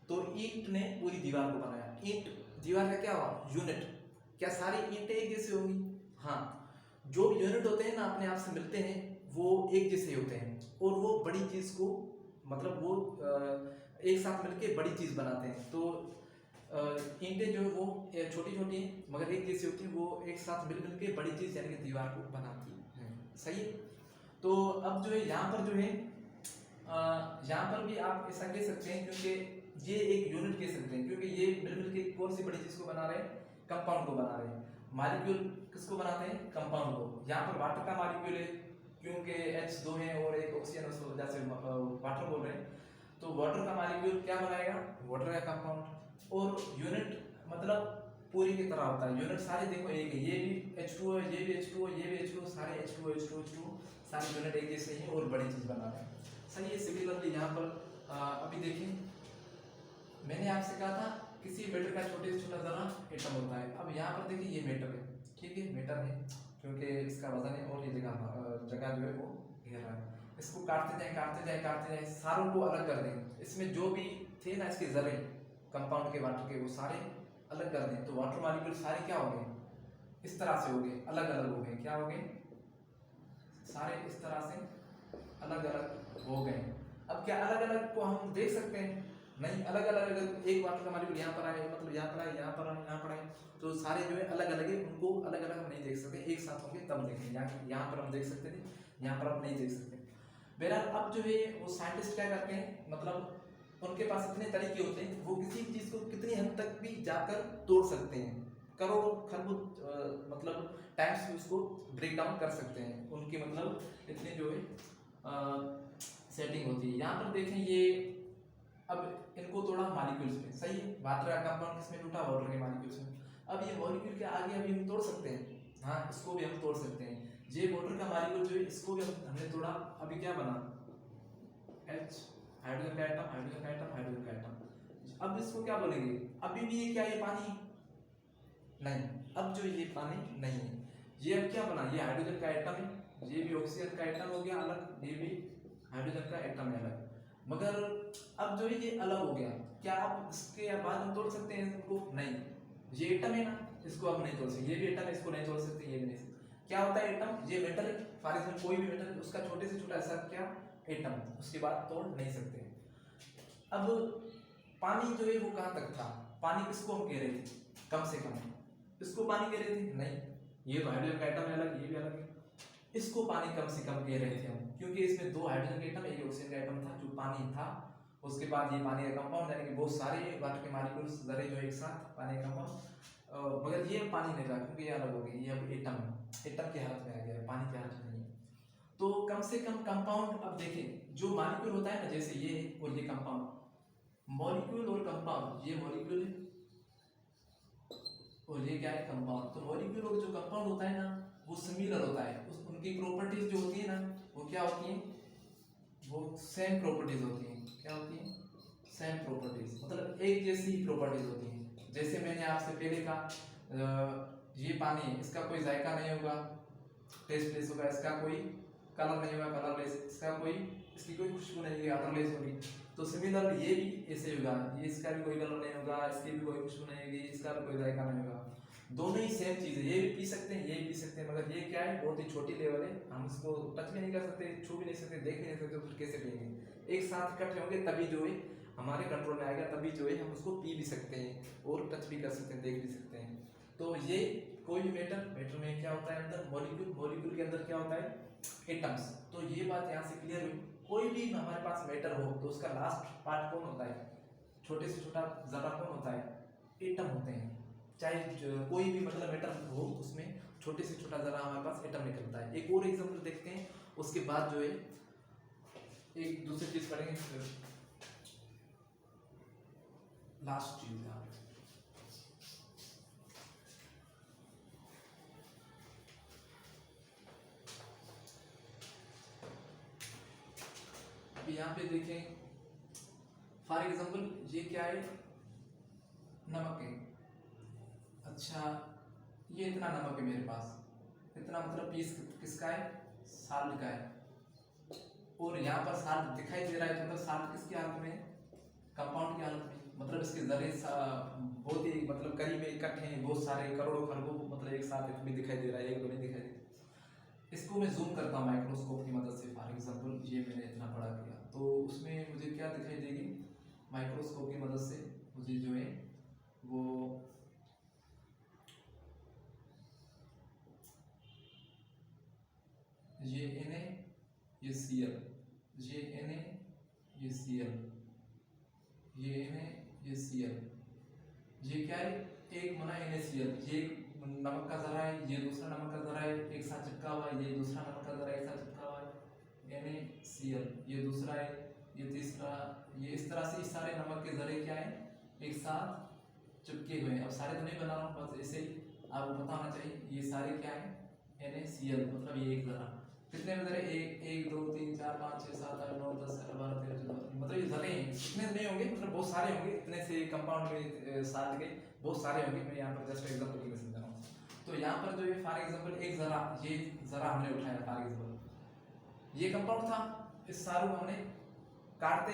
तो ईंट ने पूरी दीवार को बनाया। ईंट दीवार का क्या हुआ, यूनिट। क्या सारी ईंटें एक जैसे होंगी, हाँ जो यूनिट होते हैं ना अपने आप से मिलते हैं वो एक जैसे होते हैं, और वो बड़ी चीज को मतलब वो एक साथ मिलके बड़ी चीज बनाते हैं। तो ईंटें जो है वो छोटी छोटी हैं मगर एक जैसी होती है, वो एक साथ मिल के बड़ी चीज यानी कि दीवार को बनाती है, सही है। तो अब जो है यहाँ पर जो है यहाँ पर भी आप ऐसा कह सकते हैं, क्योंकि ये एक यूनिट कह सकते हैं, क्योंकि ये मिल के कौन सी बड़ी चीज को बना रहे हैं, कंपाउंड को बना रहे हैं। मॉलिक्यूल किसको बनाते हैं, कंपाउंड को। यहाँ पर वाटर का मॉलिक्यूल है, क्योंकि H2 है और एक ऑक्सीजन, उस वजह से वाटर बोल रहे हैं। तो वाटर का मॉलिक्यूल क्या बनाएगा, वाटर का कंपाउंड। और यूनिट मतलब पूरी की तरह होता है, यूनिट सारे देखो एक है, ये भी H2 है, ये भी H2 है, ये भी H2, सारे H2 सारे यूनिट एक जैसे ही और बड़ी चीज बना रहे हैं, सही है। सिमिलरली यहाँ पर अभी देखिए मैंने आपसे कहा था किसी मेटर का छोटे से छोटा जरा एटम होता है। अब यहाँ पर देखिए ये मेटर है, ठीक है मेटर है क्योंकि इसका वजन है और ये जगह जो है वो घेर रहा है। इसको काटते जाए काटते जाए काटते जाए, सारों को अलग कर दें। इसमें जो भी थे ना इसके जरे कंपाउंड के वाटर के, वो सारे अलग कर दें, तो वाटर मॉलिक्यूल सारे क्या हो गए, इस तरह से हो गए, अलग अलग हो गए। क्या हो गए, सारे इस तरह से अलग अलग हो गए। अब क्या अलग अलग को हम देख सकते हैं? नहीं, अलग अलग अगर एक वाटर का मॉलिक्यूल यहाँ पर आए, मतलब यहाँ पर आए, यहाँ पर आए, यहाँ पर आए, तो सारे जो है अलग अलग है, उनको अलग अलग हम नहीं देख सकते, एक साथ होंगे तब देखेंगे। यहाँ पर हम देख सकते थे, यहाँ पर हम नहीं देख सकते। बहरहाल अब जो है वो साइंटिस्ट क्या करते हैं, मतलब उनके पास इतने तरीके होते हैं, वो किसी चीज़ को कितनी हद तक भी जाकर तोड़ सकते हैं, करोड़ों खरबों मतलब टाइम्स भी उसको ब्रेक डाउन कर सकते हैं। उनकी मतलब इतनी जो है सेटिंग होती है। यहाँ पर देखें ये, अब इनको तोड़ा मॉलिक्यूल्स में, सही है, वाटर का कंपाउंड किसमें टूटा, वाटर के मॉलिक्यूल्स में। अब ये मॉलिक्यूल के आगे अभी हम तोड़ सकते हैं, हाँ इसको भी हम तोड़ सकते हैं। ये वाटर का मॉलिक्यूल जो है इसको भी हमने तोड़ा, अभी क्या बना, H, हाइड्रोजन का एटम, हाइड्रोजन का एटम, हाइड्रोजन का एटम। अब इसको क्या बोलेंगे, अभी भी ये क्या, ये पानी नहीं, अब जो ये पानी नहीं है, ये अब क्या बना, ये हाइड्रोजन का एटम है, ये भी ऑक्सीजन का एटम हो गया अलग, ये भी हाइड्रोजन का एटम है अलग। मगर अब जो है ये अलग हो गया, क्या आप इसके बाद हम तोड़ सकते हैं इनको, नहीं, ये एटम है ना, इसको अब नहीं तोड़ सकते, ये भी एटम है, इसको नहीं तोड़ सकते, ये भी नहीं सकते। क्या होता है एटम, ये मेटल है, फॉर एग्जाम्पल कोई भी मेटल, उसका छोटे से छोटा हिस्सा क्या, एटम, उसके बाद तोड़ नहीं सकते। अब पानी जो है वो कहाँ तक था, पानी किसको हम कह रहे थे, कम से कम इसको पानी कह रहे थे, नहीं, ये तो हाइड्रोजन का एटम है अलग, ये भी अलग है, इसको पानी कम से कम कह रहे थे हम, क्योंकि इसमें दो हाइड्रोजन के एटम, एक ऑक्सीजन का एटम था जो पानी था। उसके बाद ये पानी का कंपाउंड, यानी कि बहुत सारे वाटर के मॉलिक्यूल्स जरे जो एक साथ पानी का कंपाउंड, मगर ये पानी नहीं रहा क्योंकि ये अलग हो गई, ये अब एटम की हालत में आ गया, पानी की हालत में नहीं है। तो कम से कम कंपाउंड, अब देखें जो मॉलिक्यूल होता है ना, जैसे ये और ये कंपाउंड, मॉलिक्यूल और कंपाउंड, ये मॉलिक्यूल है और ये क्या है, कंपाउंड। तो मॉलिक्यूल और जो कंपाउंड होता है ना, वो सिमिलर होता है, उनकी प्रॉपर्टीज जो होती है ना, वो क्या होती हैं, वो सेम प्रॉपर्टीज होती हैं। क्या होती हैं, सेम प्रॉपर्टीज, मतलब एक जैसी प्रॉपर्टीज होती हैं। जैसे मैंने आपसे पहले कहा, ये पानी है, इसका कोई जायका नहीं होगा, टेस्टलेस होगा, इसका कोई कलर नहीं होगा, कलरलेस, इसका कोई, इसकी कोई खुशबू नहीं होगी, अदरलेस होगी। तो सिमिलर ये भी ऐसे होगा, ये इसका भी कोई कलर नहीं होगा, इसकी भी कोई खुशबू नहीं होगी, इसका भी कोई जायका नहीं होगा, दोनों ही सेम चीज़ है, ये भी पी सकते हैं, ये भी पी सकते हैं, मगर ये क्या है, बहुत ही छोटी लेवल है, हम इसको टच भी नहीं कर सकते, छू भी नहीं सकते, देख भी नहीं सकते, तो फिर कैसे पिएंगे। एक साथ इकट्ठे होंगे तभी जो है हमारे कंट्रोल में आएगा, तभी जो है हम उसको पी भी सकते हैं और टच भी कर सकते हैं, देख भी सकते हैं। तो ये कोई भी मैटर में क्या होता है, अंदर मॉलिक्यूल के अंदर क्या होता है, एटम्स। तो ये बात यहाँ से क्लियर हुई, कोई भी हमारे पास मैटर हो तो उसका लास्ट पार्ट कौन होता है, छोटे से छोटा जरा कौन होता है, एटम होते हैं। चाहे कोई भी मतलब मैटर हो, उसमें छोटे से छोटा जरा हमारे पास एटम निकलता है। एक और एग्जांपल देखते हैं, उसके बाद जो है एक दूसरी चीज पढ़ेंगे, लास्ट चीज है। अभी यहाँ पे देखें, फॉर एग्जांपल ये क्या है, नमक है, अच्छा ये इतना नमक है मेरे पास, इतना मतलब पीस किसका है, साल्ट का है, और यहाँ पर साल्ट दिखाई दे रहा है, मतलब साल्ट किसकी हालत में, कंपाउंड की हालत में, मतलब इसके जरे बहुत ही मतलब करीब में इकट्ठे हैं, बहुत सारे करोड़ों खरबों मतलब एक साथ इसमें दिखाई दे रहा है, एक दो नहीं दिखाई दे। इसको मैं जूम करता हूँ माइक्रोस्कोप की मदद से, फॉर एग्जांपल ये मैंने इतना बड़ा किया, तो उसमें मुझे क्या दिखाई देगी, माइक्रोस्कोप की मदद से मुझे जो है वो ये Na, ये Cl, ये Na, ये Cl, ये Na, ये Cl, ये क्या है, एक बना NaCl, ये नमक का जरा है, ये दूसरा नमक का जरा है, एक साथ चिपका हुआ है, ये दूसरा नमक का जरा एक साथ चिपका हुआ है, NaCl, ये दूसरा है, ये तीसरा, ये इस तरह से सारे नमक के जरे क्या है, एक साथ चिपके हुए हैं। अब सारे तो नहीं बना रहा हूँ, बस ऐसे ही आपको पता होना चाहिए, ये सारे क्या है, NaCl, मतलब ये एक जरा, कितने जरे, एक दो तीन चार पाँच छः सात आठ नौ 10 11 12 13 14, मतलब ये जरे हैं, इतने नहीं होंगे, मतलब बहुत सारे होंगे, इतने से कंपाउंड में साल्ट के बहुत सारे होंगे, मैं यहाँ पर जस्ट एग्जांपल के लिए समझा रहा हूँ। तो यहाँ पर जो है फॉर एग्जांपल एक जरा, ये जरा हमने उठाया फॉर एग्जांपल, ये कंपाउंड था, इस सारों को हमने काटते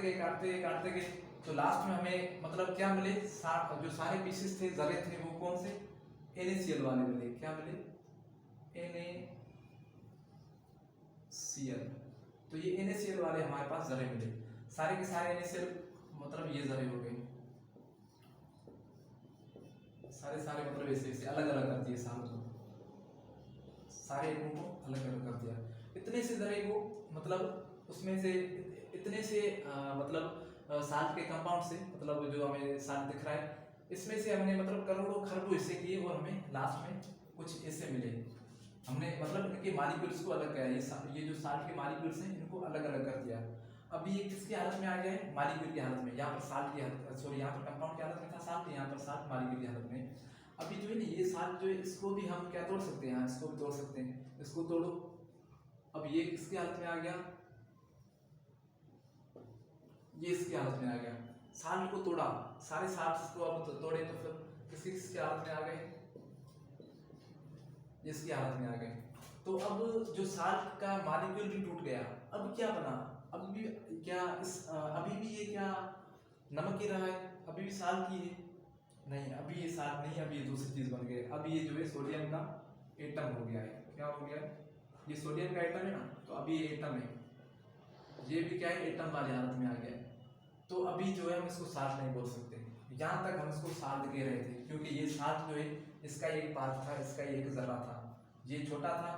गए तो लास्ट में हमें मतलब क्या मिले, जो सारे पीसेस थे जरे थे वो कौन से, NaCl वाले मिले। क्या मिले, NaCl। तो ये NaCl वाले हमारे पास जरे मिले, सारे के सारे NaCl मतलब ये जरे हो गए, सारे मतलब ऐसे अलग अलग कर दिए, सारे एटमों को अलग अलग कर दिया। इतने से जरे को मतलब उसमें से इतने से साल्ट के कंपाउंड से मतलब जो हमें साल्ट दिख रहा है इसमें से हमने मतलब करोड़ों खरबों हिस्से किए और हमें लास्ट में कुछ ऐसे मिले। हमने मतलब इनके मॉलिक्यूल्स को अलग किया, ये जो साल्ट के मॉलिक्यूल्स हैं इनको अलग अलग कर दिया। अभी ये किसकी हालत में आ गया है, मॉलिक्यूल की हालत में। यहाँ पर साल्ट की हालत, सॉरी यहाँ पर कंपाउंड की हालत में था साल्ट, यहाँ पर साल्ट मॉलिक्यूल की हालत में। अभी जो है ना ये साल्ट जो है इसको भी हम क्या तोड़ सकते हैं, इसको भी तोड़ सकते हैं, इसको तोड़ो। अब ये किसकी हालत में आ गया, ये इसकी हालत में आ गया। साल्ट को तोड़ा, सारे साल्ट को अब तोड़े तो फिर किसकी हालत में आ गए, इसकी हालत में आ गए। तो अब जो साल्ट का मॉलिक्यूल भी टूट गया, अब क्या बना, अब भी क्या अभी भी ये क्या नमक ही रहा है, अभी भी साल्ट ही है, नहीं अभी ये साल्ट नहीं, अभी ये दूसरी चीज बन गई। अब ये जो है सोडियम का एटम हो गया है। क्या हो गया है, ये सोडियम का एटम है ना, तो अभी ये एटम है, ये भी क्या है एटम वाली हालत में आ गया है। तो अभी जो है हम इसको साल्ट नहीं बोल सकते, यहाँ तक हम इसको साल्ट कह रहे थे क्योंकि ये साल्ट जो है इसका एक पार्ट था, इसका एक जरा था, ये छोटा था,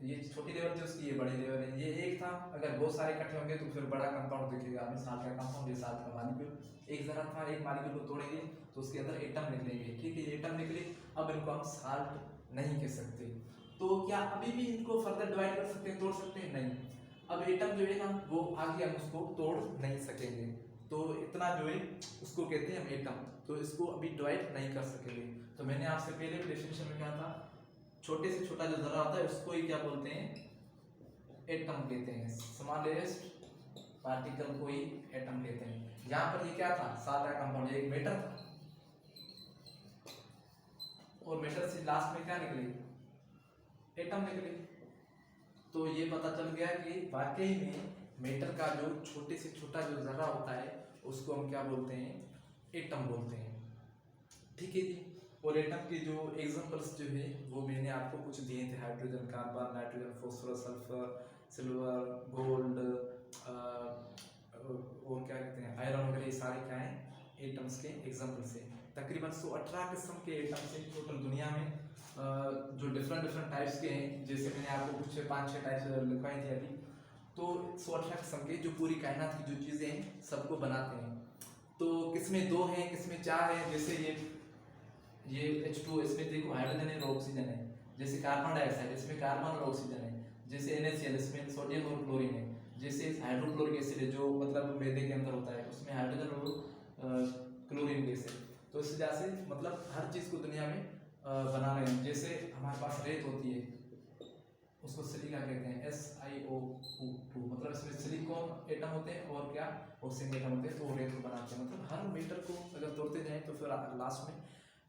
ये छोटी लेवल थी उसकी, ये बड़ी लेवल है, ये एक था। अगर बहुत सारे इकट्ठे होंगे तो फिर बड़ा कंपाउंड दिखेगा हमें, साल्ट का कंपाउंड, ये साल्ट का मॉलिक्यूल। एक जरा था, एक मॉलिक्यूल को तोड़ेंगे तो उसके अंदर एटम निकलेंगे, ठीक है, एटम निकले। अब इनको हम साल्ट नहीं कह सकते। तो क्या अभी भी इनको फर्दर डिवाइड कर सकते हैं, तोड़ सकते हैं, नहीं। अब एटम जो है ना वो आगे हम उसको तोड़ नहीं सकेंगे, तो इतना जो है उसको कहते हैं हम एटम, तो इसको अभी डिवाइड नहीं कर सकेंगे। तो मैंने आपसे पहले भी डेफिनेशन में कहा था, छोटे से छोटा जो जरा होता है उसको ही क्या बोलते हैं, एटम कहते हैं, स्मॉलेस्ट पार्टिकल को ही एटम कहते हैं। यहाँ पर ये क्या था, सादा कंपाउंड, एक मेटर था और मेटर से लास्ट में क्या निकले, एटम निकले। तो ये पता चल गया कि वाकई में मेटर का जो छोटे से छोटा जो जरा होता है उसको हम क्या बोलते हैं, एटम बोलते हैं, ठीक है जी। और एटम के जो एग्जांपल्स जो है वो मैंने आपको कुछ दिए थे, hydrogen, carbon, nitrogen, phosphorus, sulphur, silver, gold और क्या कहते हैं आयरन वगैरह, ये सारे क्या हैं एटम्स के एग्जांपल्स हैं। तकरीबन 118 किस्म के एटम्स हैं टोटल दुनिया में, जो डिफरेंट टाइप्स के हैं। जैसे मैंने आपको कुछ 5-6 टाइप्स लिखवाई थी अभी, तो 118 किस्म के जो पूरी कायनात की जो चीज़ें हैं सबको बनाते हैं। तो किसमें 2 हैं, किसमें 4 हैं, जैसे ये H2, इसमें देखो हाइड्रोजन है और ऑक्सीजन है। जैसे कार्बन डाइऑक्साइड, इसमें कार्बन और ऑक्सीजन है। जैसे NaCl, इसमें सोडियम और क्लोरीन है। जैसे हाइड्रोक्लोरिक एसिड है जो मतलब मैदे के अंदर होता है, उसमें हाइड्रोजन और क्लोरीन गैस है। तो इस वजह से मतलब हर चीज़ को दुनिया में बना रहे हैं। जैसे हमारे पास रेत होती है, उसको सिलिका कहते हैं, SiO2, मतलब इसमें सिलिकॉन एटम होते हैं और क्या ऑक्सीजन एटम होते हैं, तो रेत को बनाते हैं। मतलब हर मीटर को अगर तोड़ते जाएं तो फिर लास्ट में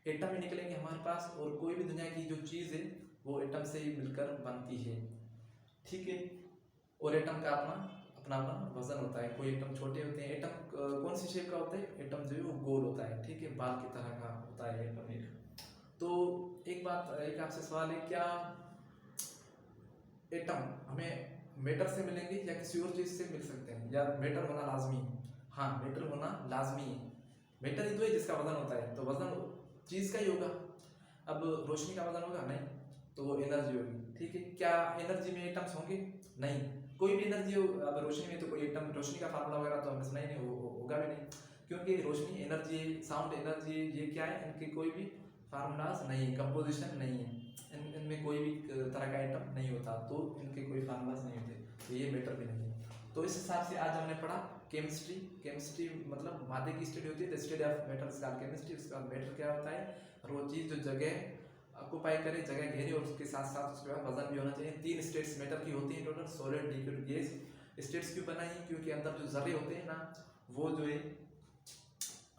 एटम ही निकलेंगे हमारे पास, और कोई भी दुनिया की जो चीज़ है वो एटम से ही मिलकर बनती है, ठीक है। और एटम का अपना वजन होता है, कोई एटम छोटे होते हैं। एटम कौन सी शेप का होता है, एटम जो है वो गोल होता है, ठीक है, बाल की तरह का होता है एटम एक। तो एक आपसे सवाल है, क्या एटम हमें मेटर से मिलेंगे या किसी और चीज़ से मिल सकते हैं, या मेटर होना लाजमी है? हाँ, मेटर होना लाजमी है। मेटर ही तो है जिसका वजन होता है, तो वजन चीज़ का ही होगा। अब रोशनी का वजन होगा नहीं, तो वो एनर्जी होगी, ठीक है। क्या एनर्जी में एटम्स होंगे? नहीं, कोई भी एनर्जी हो, अब रोशनी में तो कोई एटम, रोशनी का फार्मूला वगैरह तो हमने सुना ही नहीं, होगा भी नहीं, क्योंकि रोशनी एनर्जी, साउंड एनर्जी, ये क्या है, इनके कोई भी फार्मूलाज नहीं है, कंपोजिशन नहीं है, इनमें कोई भी तरह का एटम नहीं होता, तो इनके कोई फार्मूलाज नहीं होते, तो ये मैटर भी नहीं है। तो इस हिसाब से आज हमने पढ़ा केमिस्ट्री मतलब मादे की स्टडी होती है, द स्टडी ऑफ मेटल्स का केमिस्ट्री। उसका मैटर क्या होता है, और वो चीज़ जो जगह ऑक्यूपाई करे, जगह घेरे, और उसके साथ साथ उसके बाद वजन भी होना चाहिए। 3 स्टेट्स मैटर की होती हैं total, solid, liquid, gas. States क्यों बनाई है, क्योंकि अंदर जो जर्रे होते हैं ना, वो जो है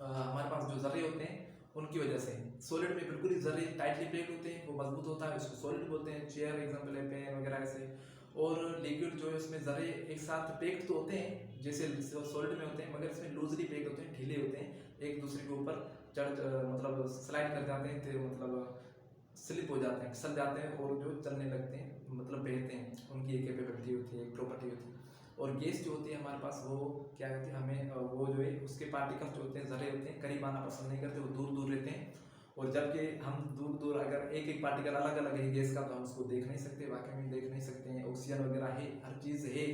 हमारे पास जो जर्रे होते हैं उनकी वजह से। सॉलिड में बिल्कुल ही जर्रे टाइटली पैक्ड होते हैं, वो मजबूत होता है, उसको सॉलिड बोलते हैं। चेयर एग्जाम्पल है, पेन वगैरह ऐसे। और लिक्विड जो है उसमें ज़रे एक साथ पैक्ड तो होते हैं जैसे सॉलिड में होते हैं, मगर इसमें लूजली पैक्ड होते हैं, ढीले होते हैं, एक दूसरे के ऊपर मतलब स्लाइड कर जाते हैं, तो मतलब स्लिप हो जाते हैं, फिसल जाते हैं और जो चलने लगते हैं, मतलब बहते हैं, उनकी एक कैपेबिलिटी होती है, एक प्रॉपर्टी होती है। और गैस जो होती है हमारे पास वो क्या कहते हैं, हमें वो जो है उसके पार्टिकल्स जो होते हैं ज़रे होते हैं, करीब आना पसंद नहीं करते, वो दूर दूर रहते हैं। और जबकि हम दूर दूर अगर एक एक पार्टिकल अलग अलग है गैस का तो हम उसको देख नहीं सकते, वाकई में देख नहीं सकते हैं। ऑक्सीजन वगैरह है, हर चीज़ है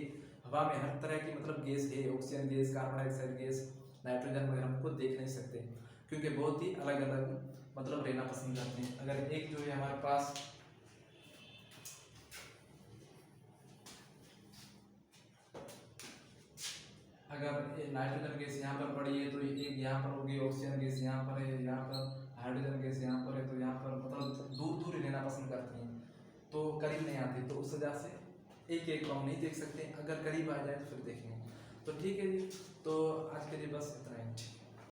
हवा में, हर तरह की मतलब गैस है, oxygen gas, carbon dioxide gas, nitrogen वगैरह हमको देख नहीं सकते, क्योंकि बहुत ही अलग अलग मतलब रहना पसंद करते हैं। अगर एक जो है हमारे पास अगर नाइट्रोजन गैस यहाँ पर पड़ी है तो एक यहाँ पर होगी, ऑक्सीजन गैस यहाँ पर है, यहाँ पर हाइड्रोजन गैस यहाँ पर है, तो यहाँ पर मतलब दूर दूर ही रहना पसंद करती हैं, तो करीब नहीं आती, तो उस वजह से एक एक को हम नहीं देख सकते, अगर करीब आ जाए तो फिर देखेंगे। तो ठीक है जी।